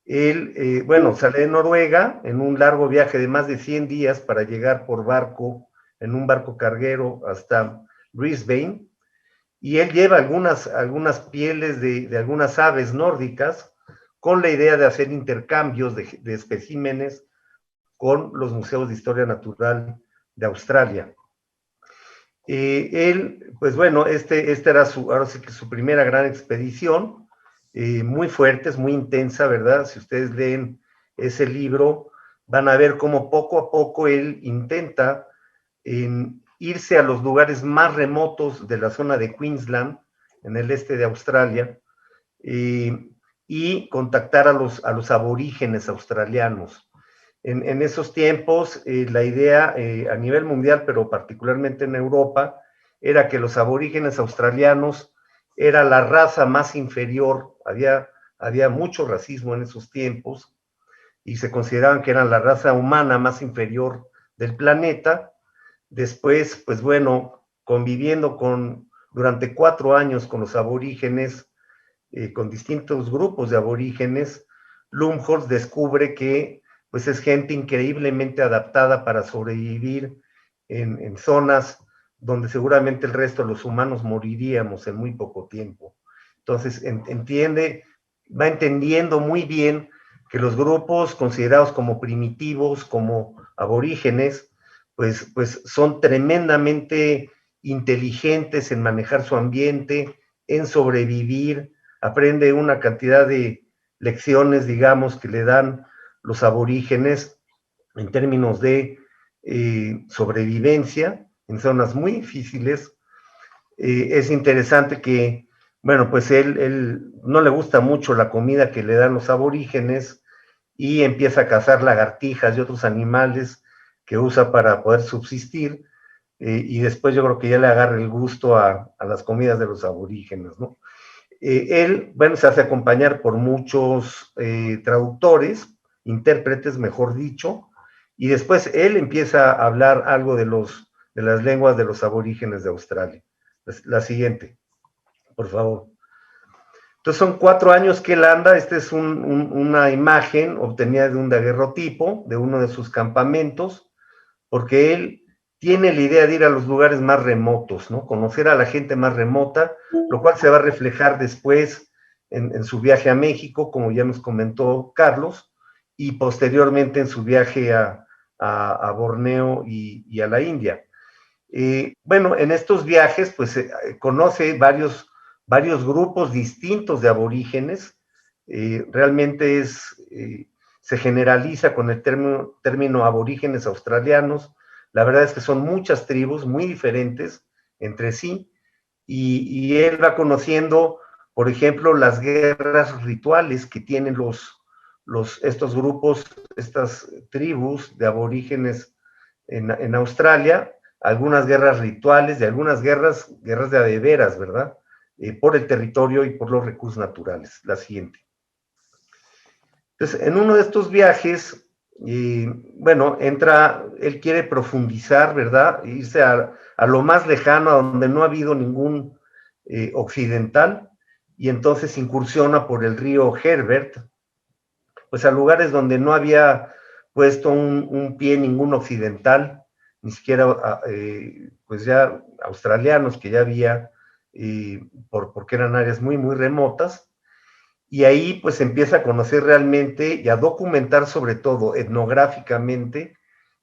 Él, bueno, sale de Noruega en un largo viaje de más de 100 días para llegar por barco, en un barco carguero hasta Brisbane, y él lleva algunas pieles de algunas aves nórdicas con la idea de hacer intercambios de especímenes con los museos de historia natural de Australia. Él, pues bueno, este era ahora sí que su primera gran expedición, muy fuerte, es muy intensa, ¿verdad? Si ustedes leen ese libro, van a ver cómo poco a poco él intenta irse a los lugares más remotos de la zona de Queensland, en el este de Australia, y contactar a los aborígenes australianos. En esos tiempos, la idea a nivel mundial, pero particularmente en Europa, era que los aborígenes australianos era la raza más inferior. Había mucho racismo en esos tiempos y se consideraban que eran la raza humana más inferior del planeta. Después, pues bueno, conviviendo durante 4 años con los aborígenes, con distintos grupos de aborígenes, Lumholtz descubre que pues es gente increíblemente adaptada para sobrevivir en zonas donde seguramente el resto de los humanos moriríamos en muy poco tiempo. Entonces, va entendiendo muy bien que los grupos considerados como primitivos, como aborígenes, pues son tremendamente inteligentes en manejar su ambiente, en sobrevivir, aprende una cantidad de lecciones, digamos, que le dan los aborígenes en términos de sobrevivencia en zonas muy difíciles. Es interesante que, bueno, pues él no le gusta mucho la comida que le dan los aborígenes y empieza a cazar lagartijas y otros animales que usa para poder subsistir, y después yo creo que ya le agarra el gusto a las comidas de los aborígenes, ¿no? Él, bueno, se hace acompañar por muchos traductores, intérpretes, mejor dicho, y después él empieza a hablar algo de las lenguas de los aborígenes de Australia. La siguiente, por favor. Entonces son 4 años que él anda. Esta es una imagen obtenida de un daguerrotipo de uno de sus campamentos, porque él tiene la idea de ir a los lugares más remotos, ¿no? Conocer a la gente más remota, lo cual se va a reflejar después en su viaje a México, como ya nos comentó Carlos, y posteriormente en su viaje a Borneo y a la India. Bueno, en estos viajes, pues conoce varios grupos distintos de aborígenes. Realmente se generaliza con el término aborígenes australianos. La verdad es que son muchas tribus muy diferentes entre sí, y él va conociendo, por ejemplo, las guerras rituales que tienen estos grupos, estas tribus de aborígenes en Australia, algunas guerras rituales y algunas guerras de a de veras, ¿verdad? Por el territorio y por los recursos naturales. La siguiente. Entonces, en uno de estos viajes, bueno, él quiere profundizar, ¿verdad? Irse a lo más lejano, a donde no ha habido ningún occidental, y entonces incursiona por el río Herbert, pues a lugares donde no había puesto un pie ningún occidental, ni siquiera pues ya australianos que ya había, porque eran áreas muy, muy remotas, y ahí pues empieza a conocer realmente y a documentar sobre todo etnográficamente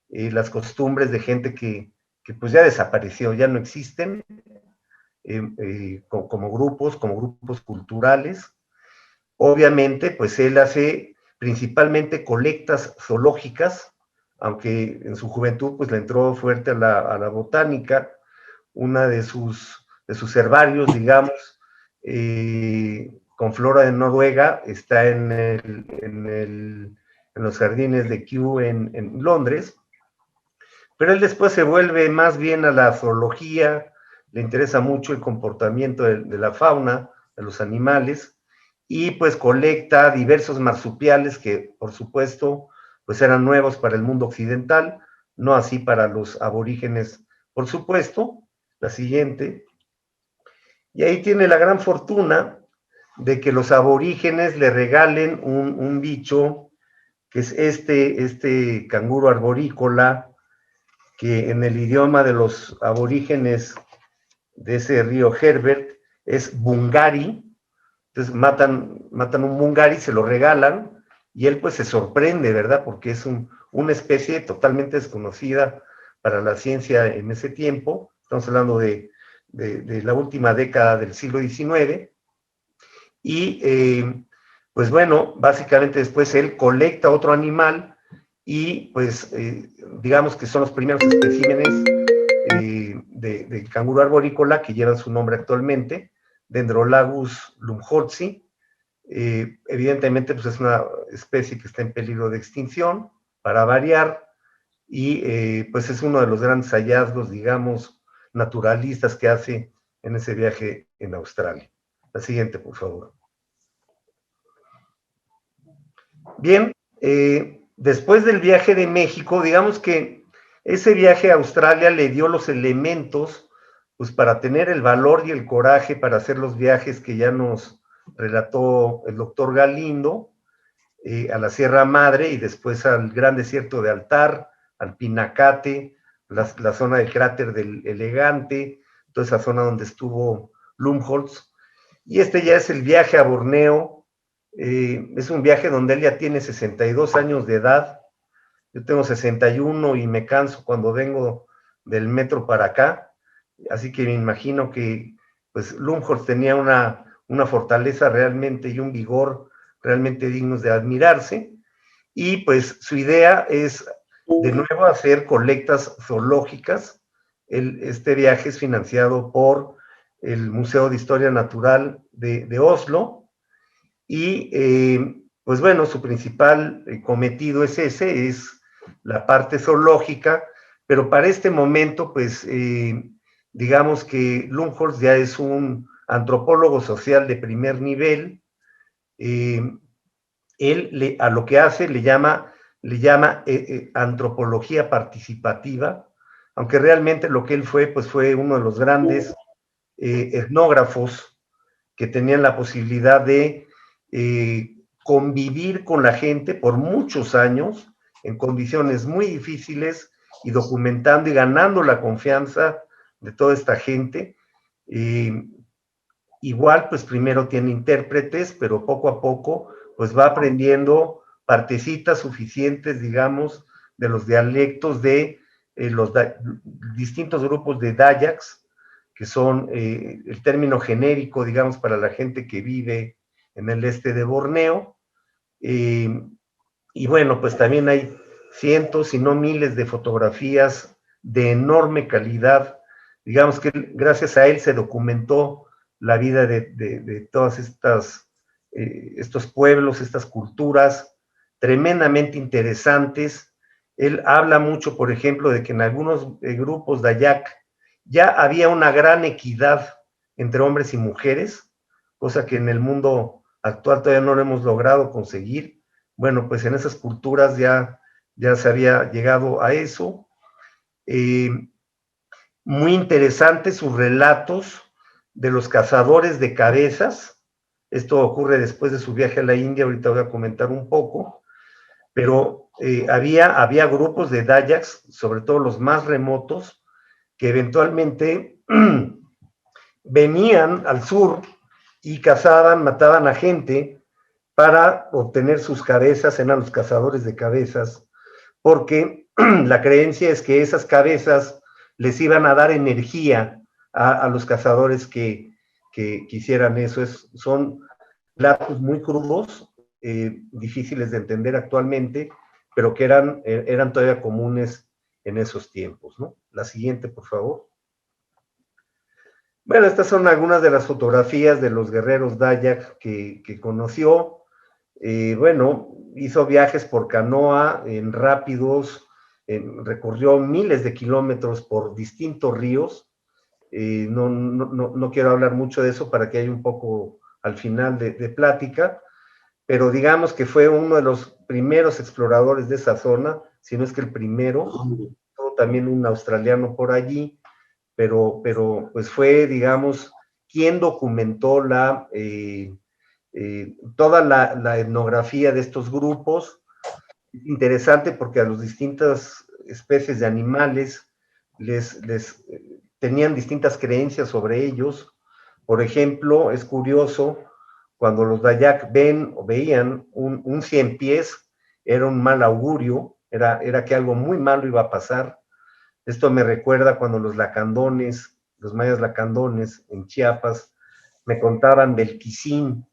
las costumbres de gente que pues ya desapareció, ya no existen, como grupos culturales. Obviamente, pues él hace principalmente colectas zoológicas, aunque en su juventud pues le entró fuerte a la botánica. Una de sus herbarios, digamos, con flora de Noruega, está en los jardines de Kew en Londres, pero él después se vuelve más bien a la zoología, le interesa mucho el comportamiento de la fauna, de los animales, y pues colecta diversos marsupiales que, por supuesto, pues eran nuevos para el mundo occidental, no así para los aborígenes, por supuesto. La siguiente. Y ahí tiene la gran fortuna de que los aborígenes le regalen un bicho, que es este canguro arborícola, que en el idioma de los aborígenes de ese río Herbert es bungari. Entonces matan un bungari, se lo regalan, y él pues se sorprende, ¿verdad? Porque es una especie totalmente desconocida para la ciencia en ese tiempo. Estamos hablando de la última década del siglo XIX, y pues bueno, básicamente después él colecta otro animal, y pues digamos que son los primeros especímenes de canguro arborícola que llevan su nombre actualmente, Dendrolagus lumholtzi. Evidentemente pues es una especie que está en peligro de extinción, para variar, y pues es uno de los grandes hallazgos, digamos, naturalistas que hace en ese viaje en Australia. La siguiente, por favor. Bien, después del viaje de México, digamos que ese viaje a Australia le dio los elementos pues para tener el valor y el coraje para hacer los viajes que ya nos relató el doctor Galindo, a la Sierra Madre y después al Gran Desierto de Altar, al Pinacate, la zona del cráter del Elegante, toda esa zona donde estuvo Lumholtz. Y este ya es el viaje a Borneo. Es un viaje donde él ya tiene 62 años de edad. Yo tengo 61 y me canso cuando vengo del metro para acá, así que me imagino que pues Lumholtz tenía una fortaleza realmente y un vigor realmente dignos de admirarse, y pues su idea es de nuevo hacer colectas zoológicas. Este viaje es financiado por el Museo de Historia Natural de Oslo, y pues bueno, su principal cometido es ese, es la parte zoológica, pero para este momento, pues digamos que Lumholtz ya es un antropólogo social de primer nivel. Él a lo que hace le llama antropología participativa, aunque realmente lo que él fue, pues fue uno de los grandes etnógrafos que tenían la posibilidad de convivir con la gente por muchos años en condiciones muy difíciles, y documentando y ganando la confianza de toda esta gente. Igual, pues primero tiene intérpretes, pero poco a poco pues va aprendiendo partecitas suficientes, digamos, de los dialectos de los distintos grupos de Dayaks, que son el término genérico, digamos, para la gente que vive en el este de Borneo. Y bueno, pues también hay cientos, si no miles de fotografías de enorme calidad. Digamos que gracias a él se documentó la vida de todas estos pueblos, estas culturas tremendamente interesantes. Él habla mucho, por ejemplo, de que en algunos grupos Dayak ya había una gran equidad entre hombres y mujeres, cosa que en el mundo actual todavía no lo hemos logrado conseguir. Bueno, pues en esas culturas ya se había llegado a eso. Eh, Muy interesantes sus relatos de los cazadores de cabezas. Esto ocurre después de su viaje a la India, ahorita voy a comentar un poco, pero había grupos de Dayaks, sobre todo los más remotos, que eventualmente venían al sur y cazaban, mataban a gente para obtener sus cabezas, eran los cazadores de cabezas, porque la creencia es que esas cabezas les iban a dar energía a los cazadores que quisieran eso. Son platos muy crudos, difíciles de entender actualmente, pero que eran todavía comunes en esos tiempos, ¿no? La siguiente, por favor. Bueno, estas son algunas de las fotografías de los guerreros Dayak que conoció. Bueno, hizo viajes por canoa en rápidos, recorrió miles de kilómetros por distintos ríos. No quiero hablar mucho de eso para que haya un poco al final de plática, pero digamos que fue uno de los primeros exploradores de esa zona, si no es que el primero, también un australiano por allí, pero pues fue, digamos, quien documentó toda la etnografía de estos grupos. Interesante porque a las distintas especies de animales les tenían distintas creencias sobre ellos. Por ejemplo, es curioso, cuando los Dayak ven o veían un 100 pies, era un mal augurio, era que algo muy malo iba a pasar. Esto me recuerda cuando los lacandones, los mayas lacandones en Chiapas, me contaban del quisín.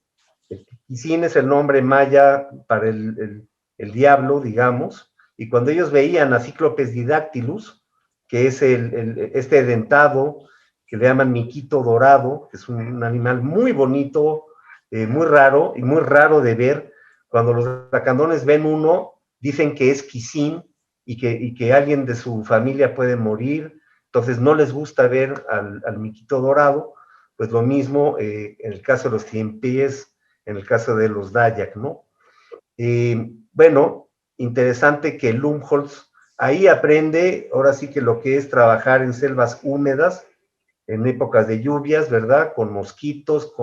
El quisín es el nombre maya para el diablo, digamos, y cuando ellos veían a Cíclopes didactylus, que es este dentado que le llaman miquito dorado, que es un animal muy bonito, muy raro y muy raro de ver, cuando los lacandones ven uno, dicen que es quisín y que alguien de su familia puede morir, entonces no les gusta ver al miquito dorado, pues lo mismo en el caso de los tiempíes, en el caso de los Dayak, ¿no? Bueno, interesante que Lumholtz ahí aprende, ahora sí que lo que es trabajar en selvas húmedas, en épocas de lluvias, ¿verdad? Con mosquitos,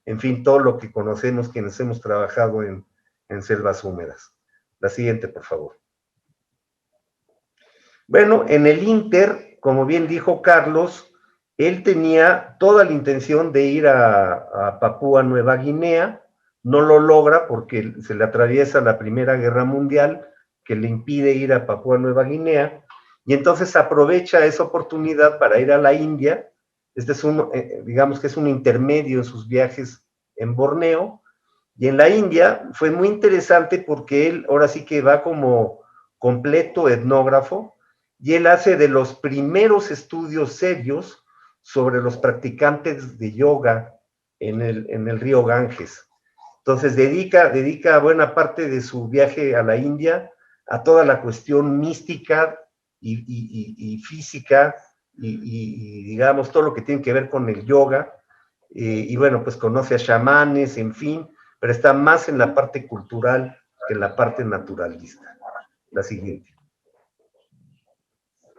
en fin, todo lo que conocemos quienes hemos trabajado en selvas húmedas. La siguiente, por favor. Bueno, en el Inter, como bien dijo Carlos, él tenía toda la intención de ir a Papúa Nueva Guinea, no lo logra porque se le atraviesa la Primera Guerra Mundial, que le impide ir a Papúa Nueva Guinea, y entonces aprovecha esa oportunidad para ir a la India. Este es digamos que es un intermedio en sus viajes en Borneo, y en la India fue muy interesante porque él ahora sí que va como completo etnógrafo, y él hace de los primeros estudios serios sobre los practicantes de yoga en el río Ganges. Entonces dedica buena parte de su viaje a la India a toda la cuestión mística y física y digamos todo lo que tiene que ver con el yoga. Y bueno, pues conoce a chamanes, en fin, pero está más en la parte cultural que en la parte naturalista. La siguiente.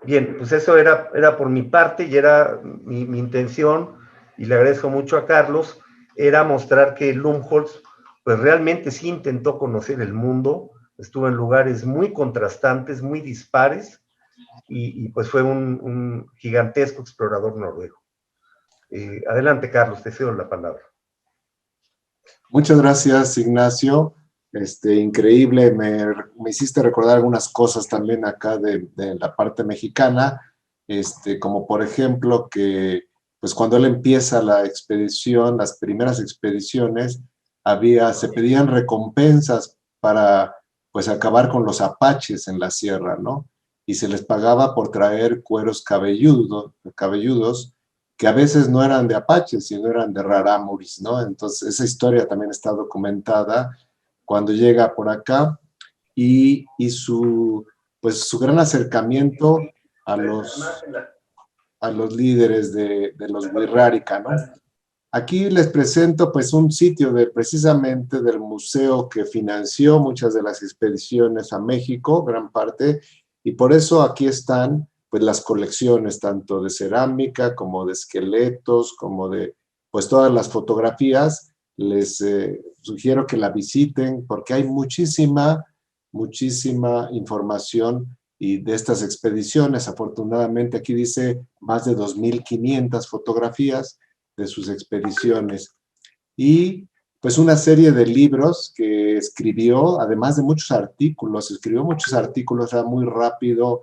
Bien, pues eso era por mi parte y era mi intención, y le agradezco mucho a Carlos, era mostrar que Lumholtz pues realmente sí intentó conocer el mundo, estuvo en lugares muy contrastantes, muy dispares, y pues fue un gigantesco explorador noruego. Adelante, Carlos, te cedo la palabra. Muchas gracias, Ignacio. Increíble, me hiciste recordar algunas cosas también acá de la parte mexicana, como por ejemplo que pues cuando él empieza la expedición, las primeras expediciones, se pedían recompensas para pues acabar con los apaches en la sierra, ¿no? Y se les pagaba por traer cueros cabelludos que a veces no eran de apaches, sino eran de rarámuris, ¿no? Entonces, esa historia también está documentada cuando llega por acá y su, pues, su gran acercamiento a los líderes de los Wixárika, ¿no? Aquí les presento pues un sitio precisamente del museo que financió muchas de las expediciones a México, gran parte, y por eso aquí están pues las colecciones tanto de cerámica como de esqueletos, como de pues todas las fotografías. Les sugiero que la visiten porque hay muchísima información y de estas expediciones. Afortunadamente aquí dice más de 2.500 fotografías de sus expediciones. Y pues una serie de libros que escribió, además de muchos artículos, escribió muchos artículos, era muy rápido,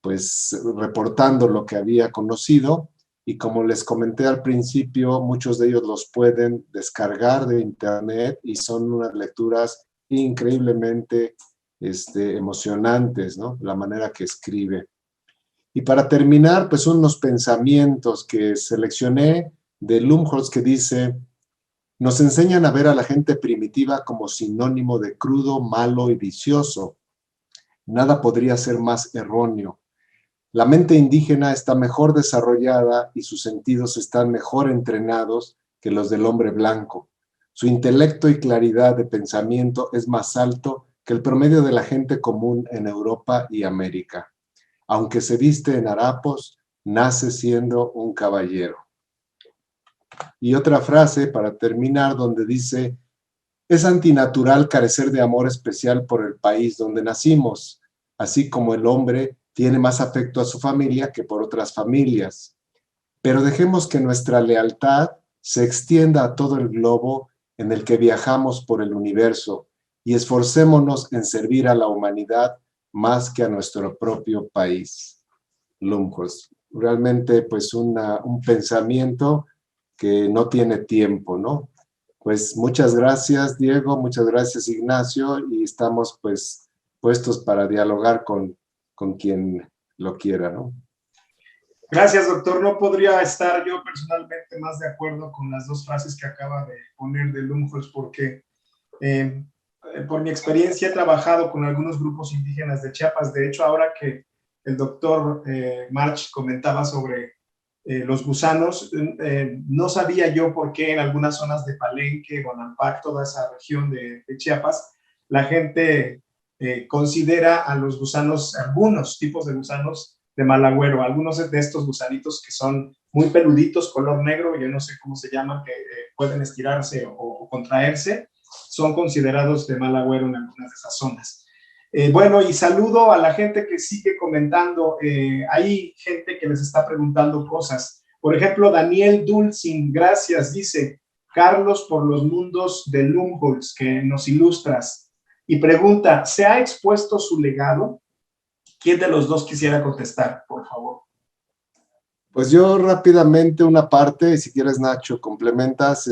pues reportando lo que había conocido, y como les comenté al principio, muchos de ellos los pueden descargar de internet y son unas lecturas increíblemente emocionantes, ¿no? La manera que escribe. Y para terminar, pues unos pensamientos que seleccioné de Lumholtz que dice: nos enseñan a ver a la gente primitiva como sinónimo de crudo, malo y vicioso. Nada podría ser más erróneo. La mente indígena está mejor desarrollada y sus sentidos están mejor entrenados que los del hombre blanco. Su intelecto y claridad de pensamiento es más alto que el promedio de la gente común en Europa y América. Aunque se viste en harapos, nace siendo un caballero. Y otra frase para terminar donde dice: es antinatural carecer de amor especial por el país donde nacimos, así como el hombre tiene más afecto a su familia que por otras familias. Pero dejemos que nuestra lealtad se extienda a todo el globo en el que viajamos por el universo y esforcémonos en servir a la humanidad más que a nuestro propio país. Lumholtz. Realmente, pues, un pensamiento que no tiene tiempo, ¿no? Pues muchas gracias, Diego, muchas gracias, Ignacio, y estamos, pues, puestos para dialogar con quien lo quiera, ¿no? Gracias, doctor. No podría estar yo personalmente más de acuerdo con las dos frases que acaba de poner de Lumholtz, porque por mi experiencia he trabajado con algunos grupos indígenas de Chiapas. De hecho, ahora que el doctor March comentaba sobre los gusanos, no sabía yo por qué en algunas zonas de Palenque, Bonampak, toda esa región de Chiapas, la gente considera a los gusanos, algunos tipos de gusanos de mal agüero, algunos de estos gusanitos que son muy peluditos, color negro, yo no sé cómo se llaman, que pueden estirarse o contraerse, son considerados de mal agüero en algunas de esas zonas. Bueno, y saludo a la gente que sigue comentando. Hay gente que les está preguntando cosas. Por ejemplo, Daniel Dulcin, gracias, dice: Carlos, por los mundos de Lumholtz que nos ilustras. Y pregunta: ¿se ha expuesto su legado? ¿Quién de los dos quisiera contestar, por favor? Pues yo rápidamente una parte, y si quieres, Nacho, complementas.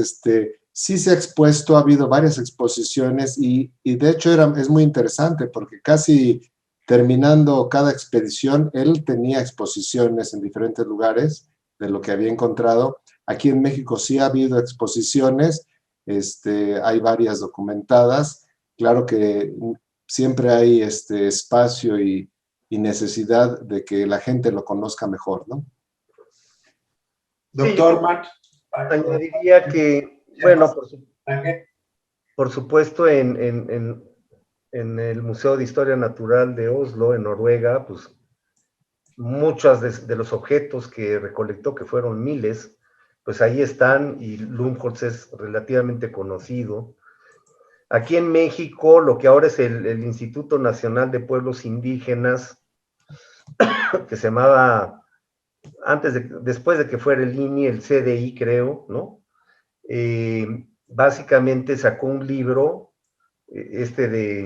Sí se ha expuesto, ha habido varias exposiciones y de hecho es muy interesante porque casi terminando cada expedición, él tenía exposiciones en diferentes lugares de lo que había encontrado. Aquí en México sí ha habido exposiciones, hay varias documentadas. Claro que siempre hay espacio y necesidad de que la gente lo conozca mejor, ¿no? Doctor Matt. Añadiría que, bueno, por supuesto, en el Museo de Historia Natural de Oslo, en Noruega, pues muchos de los objetos que recolectó, que fueron miles, pues ahí están, y Lumholtz es relativamente conocido. Aquí en México, lo que ahora es el Instituto Nacional de Pueblos Indígenas, que se llamaba, después de que fuera el INI, el CDI, creo, ¿no? Básicamente sacó un libro, de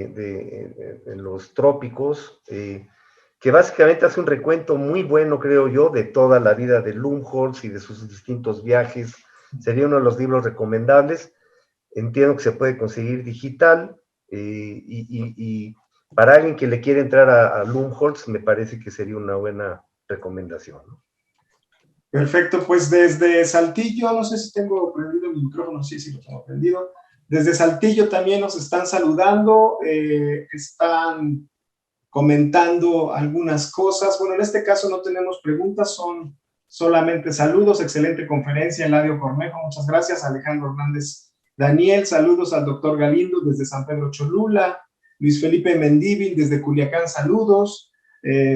los trópicos, que básicamente hace un recuento muy bueno, creo yo, de toda la vida de Lumholtz y de sus distintos viajes. Sería uno de los libros recomendables. Entiendo que se puede conseguir digital. y para alguien que le quiere entrar a Lumholtz, me parece que sería una buena recomendación, ¿no? Perfecto, pues desde Saltillo, no sé si tengo prendido mi micrófono, sí lo tengo prendido. Desde Saltillo también nos están saludando, están comentando algunas cosas. Bueno, en este caso no tenemos preguntas, son solamente saludos. Excelente conferencia, Eladio Cornejo, muchas gracias. Alejandro Hernández Daniel, saludos al doctor Galindo desde San Pedro Cholula. Luis Felipe Mendívil desde Culiacán, saludos.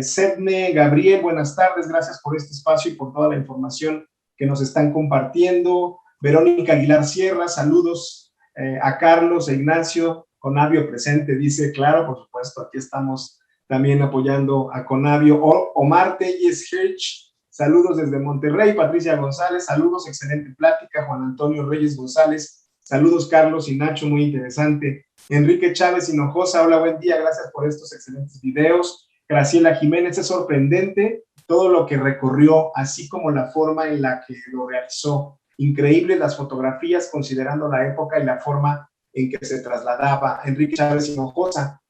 Sedne Gabriel, buenas tardes, gracias por este espacio y por toda la información que nos están compartiendo. Verónica Aguilar Sierra, saludos a Carlos e Ignacio. Conavio presente, dice, claro, por supuesto, aquí estamos también apoyando a Conavio. Omar Telles Hirsch, saludos desde Monterrey. Patricia González, saludos, excelente plática. Juan Antonio Reyes González, saludos Carlos y Nacho, muy interesante. Enrique Chávez Hinojosa, hola, buen día, gracias por estos excelentes videos. Graciela Jiménez, es sorprendente todo lo que recorrió, así como la forma en la que lo realizó. Increíbles las fotografías, considerando la época y la forma en que se trasladaba. Enrique Chávez Hinojosa,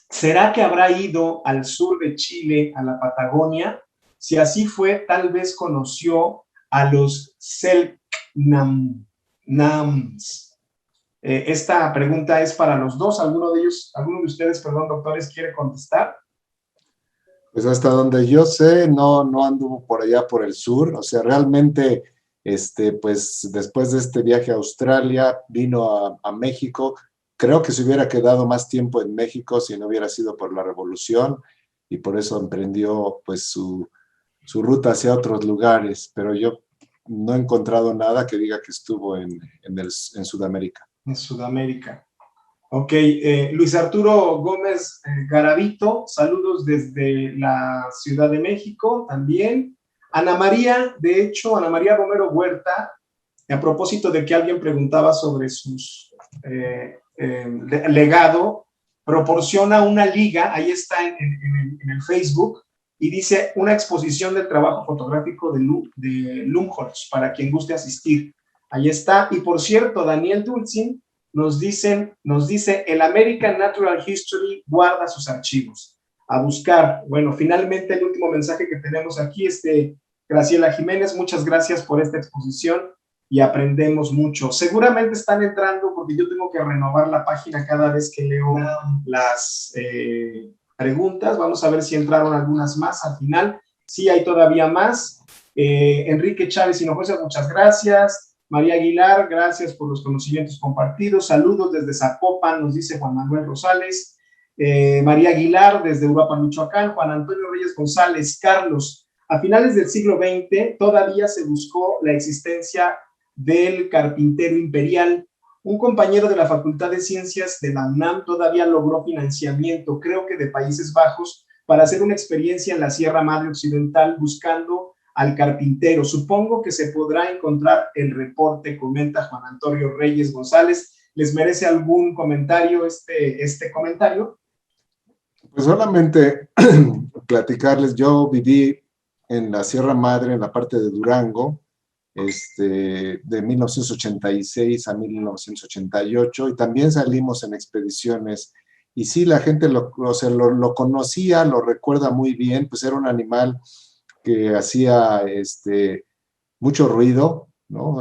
¿será que habrá ido al sur de Chile, a la Patagonia? Si así fue, tal vez conoció a los Selknams. Esta pregunta es para los dos. ¿Alguno de ustedes, doctores, quiere contestar? Pues hasta donde yo sé, no anduvo por allá por el sur, o sea, realmente, pues después de este viaje a Australia, vino a México. Creo que se hubiera quedado más tiempo en México si no hubiera sido por la Revolución, y por eso emprendió pues su ruta hacia otros lugares, pero yo no he encontrado nada que diga que estuvo en Sudamérica. En Sudamérica. Ok, Luis Arturo Gómez Garavito, saludos desde la Ciudad de México también. Ana María Romero Huerta, a propósito de que alguien preguntaba sobre sus legado, proporciona una liga, ahí está en el Facebook, y dice una exposición del trabajo fotográfico de Lumholtz, para quien guste asistir. Ahí está, y por cierto, Daniel Dulcin nos dice, el American Natural History guarda sus archivos. A buscar. Bueno, finalmente el último mensaje que tenemos aquí es de Graciela Jiménez. Muchas gracias por esta exposición y aprendemos mucho. Seguramente están entrando porque yo tengo que renovar la página cada vez que leo las preguntas. Vamos a ver si entraron algunas más al final. Sí, hay todavía más. Enrique Chávez Hinojosa, muchas gracias. María Aguilar, gracias por los conocimientos compartidos. Saludos desde Zapopan, nos dice Juan Manuel Rosales. María Aguilar, desde Uruapan, Michoacán. Juan Antonio Reyes González. Carlos, a finales del siglo XX todavía se buscó la existencia del carpintero imperial. Un compañero de la Facultad de Ciencias de la UNAM todavía logró financiamiento, creo que de Países Bajos, para hacer una experiencia en la Sierra Madre Occidental buscando al carpintero. Supongo que se podrá encontrar el reporte, comenta Juan Antonio Reyes González. ¿Les merece algún comentario este comentario? Pues solamente platicarles, yo viví en la Sierra Madre, en la parte de Durango, de 1986 a 1988, y también salimos en expediciones, y sí, la gente lo conocía, lo recuerda muy bien, pues era un animal que hacía mucho ruido, ¿no?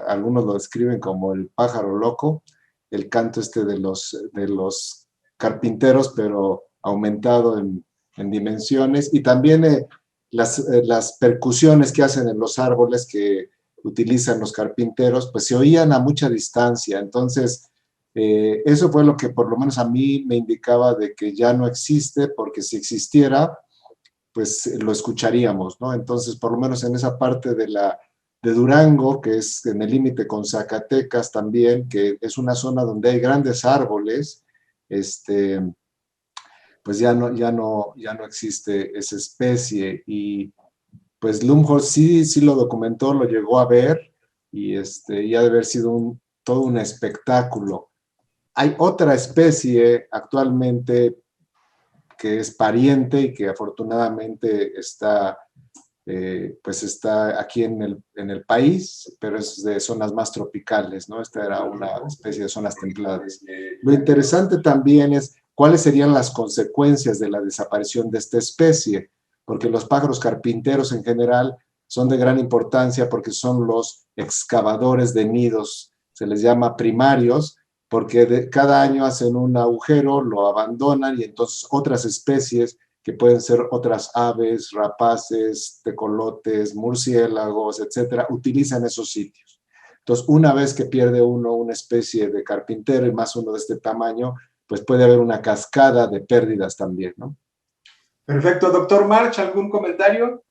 Algunos lo describen como el pájaro loco, el canto de los carpinteros, pero aumentado en dimensiones, y también las percusiones que hacen en los árboles que utilizan los carpinteros, pues se oían a mucha distancia. Entonces, eso fue lo que por lo menos a mí me indicaba de que ya no existe, porque si existiera, pues lo escucharíamos, ¿no? Entonces, por lo menos en esa parte de Durango, que es en el límite con Zacatecas también, que es una zona donde hay grandes árboles, pues ya no existe esa especie. Y pues Lumholtz sí lo documentó, lo llegó a ver, y ha de haber sido todo un espectáculo. Hay otra especie actualmente que es pariente y que afortunadamente está pues está aquí en el país, pero es de zonas más tropicales, ¿no? Esta era una especie de zonas templadas. Lo interesante también es cuáles serían las consecuencias de la desaparición de esta especie, porque los pájaros carpinteros en general son de gran importancia porque son los excavadores de nidos, se les llama primarios, porque cada año hacen un agujero, lo abandonan y entonces otras especies que pueden ser otras aves, rapaces, tecolotes, murciélagos, etcétera, utilizan esos sitios. Entonces, una vez que pierde uno una especie de carpintero y más uno de este tamaño, pues puede haber una cascada de pérdidas también, ¿no? Perfecto. Doctor March, ¿algún comentario?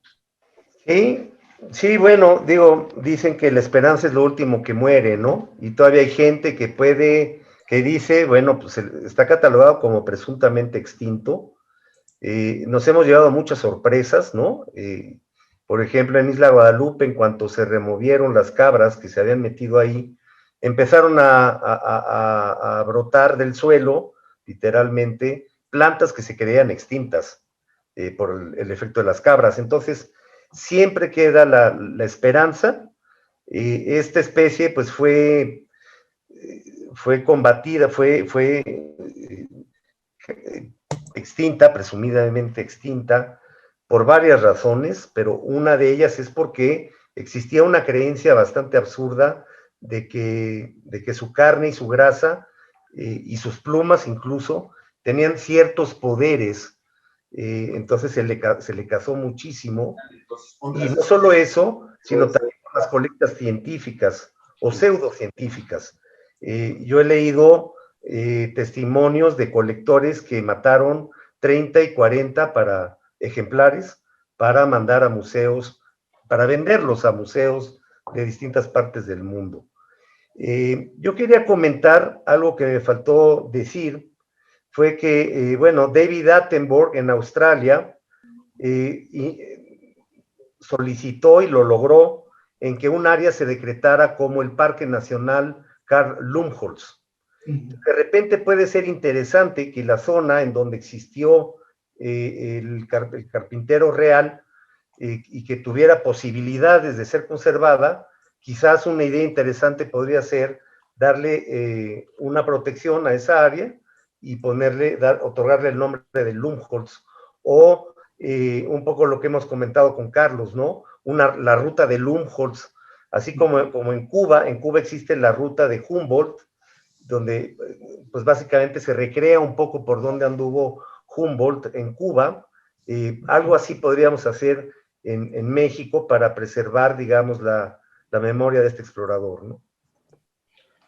Sí, bueno, digo, dicen que la esperanza es lo último que muere, ¿no? Y todavía hay gente que dice, bueno, pues está catalogado como presuntamente extinto. Nos hemos llevado muchas sorpresas, ¿no? Por ejemplo, en Isla Guadalupe, en cuanto se removieron las cabras que se habían metido ahí, empezaron a brotar del suelo, literalmente, plantas que se creían extintas por el efecto de las cabras. Entonces, siempre queda la esperanza. Esta especie, pues, fue combatida, fue extinta, presumidamente extinta, por varias razones, pero una de ellas es porque existía una creencia bastante absurda de que su carne y su grasa y sus plumas incluso tenían ciertos poderes, entonces se le cazó muchísimo, y no solo eso, sino también con las colectas científicas o pseudocientíficas. Yo he leído testimonios de colectores que mataron 30 y 40 ejemplares para mandar a museos, para venderlos a museos de distintas partes del mundo. Yo quería comentar algo que me faltó decir, fue que, bueno, David Attenborough en Australia solicitó y lo logró en que un área se decretara como el Parque Nacional Karl Lumholtz. De repente puede ser interesante que la zona en donde existió el carpintero real y que tuviera posibilidades de ser conservada, quizás una idea interesante podría ser darle una protección a esa área y otorgarle el nombre de Lumholtz, o un poco lo que hemos comentado con Carlos, ¿no? La ruta de Lumholtz, así como en Cuba existe la ruta de Humboldt, donde pues básicamente se recrea un poco por donde anduvo Humboldt en Cuba. Algo así podríamos hacer en México para preservar, digamos, la memoria de este explorador, ¿no?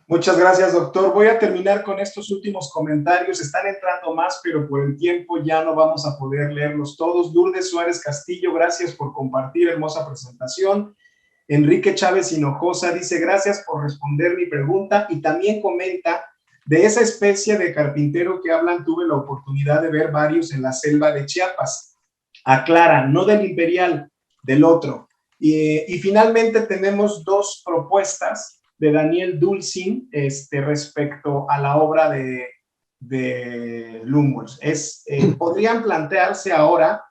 Muchas gracias, doctor. Voy a terminar con estos últimos comentarios. Están entrando más, pero por el tiempo ya no vamos a poder leerlos todos. Lourdes Suárez Castillo, gracias por compartir, hermosa presentación. Enrique Chávez Hinojosa dice, gracias por responder mi pregunta, y también comenta de esa especie de carpintero que hablan. Tuve la oportunidad de ver varios en la selva de Chiapas. Aclara, no del imperial, del otro. Y finalmente tenemos dos propuestas de Daniel Dulcin respecto a la obra de Lumholtz. Podría plantearse ahora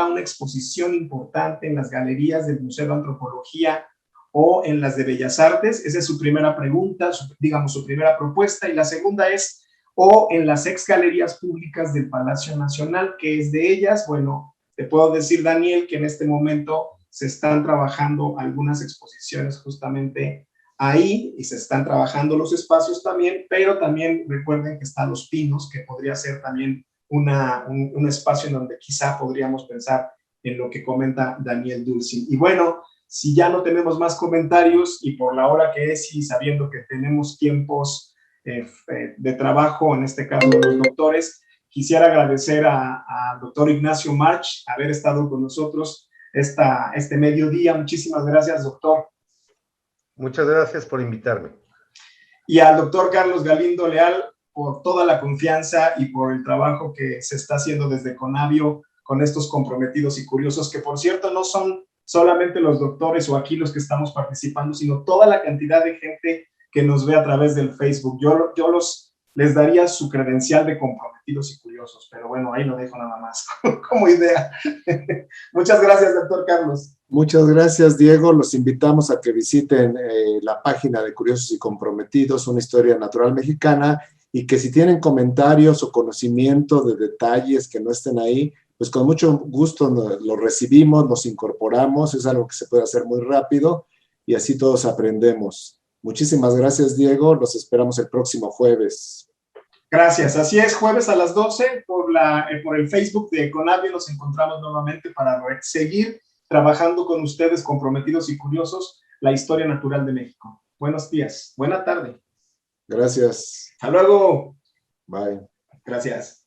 una exposición importante en las galerías del Museo de Antropología o en las de Bellas Artes. Esa es su primera pregunta, su primera propuesta. Y la segunda es, o en las ex galerías públicas del Palacio Nacional, que es de ellas. Bueno, te puedo decir, Daniel, que en este momento se están trabajando algunas exposiciones justamente ahí, y se están trabajando los espacios también, pero también recuerden que están Los Pinos, que podría ser también un espacio en donde quizá podríamos pensar en lo que comenta Daniel Dulcin. Y bueno, si ya no tenemos más comentarios, y por la hora que es, y sabiendo que tenemos tiempos de trabajo, en este caso de los doctores, quisiera agradecer al doctor Ignacio March haber estado con nosotros este mediodía. Muchísimas gracias, doctor. Muchas gracias por invitarme. Y al doctor Carlos Galindo Leal por toda la confianza y por el trabajo que se está haciendo desde Conavio con estos comprometidos y curiosos, que por cierto no son solamente los doctores o aquí los que estamos participando, sino toda la cantidad de gente que nos ve a través del Facebook. Yo los les daría su credencial de comprometidos y curiosos, pero bueno, ahí lo dejo nada más como idea. Muchas gracias, doctor Carlos. Muchas gracias, Diego. Los invitamos a que visiten la página de Curiosos y Comprometidos, una historia natural mexicana, y que si tienen comentarios o conocimiento de detalles que no estén ahí, pues con mucho gusto los recibimos, los incorporamos, es algo que se puede hacer muy rápido y así todos aprendemos. Muchísimas gracias, Diego. Los esperamos el próximo jueves. Gracias. Así es, jueves a las 12 por el Facebook de Conavio nos encontramos nuevamente para seguir trabajando con ustedes, comprometidos y curiosos, la historia natural de México. Buenos días. Buena tarde. Gracias. Hasta luego. Bye. Gracias.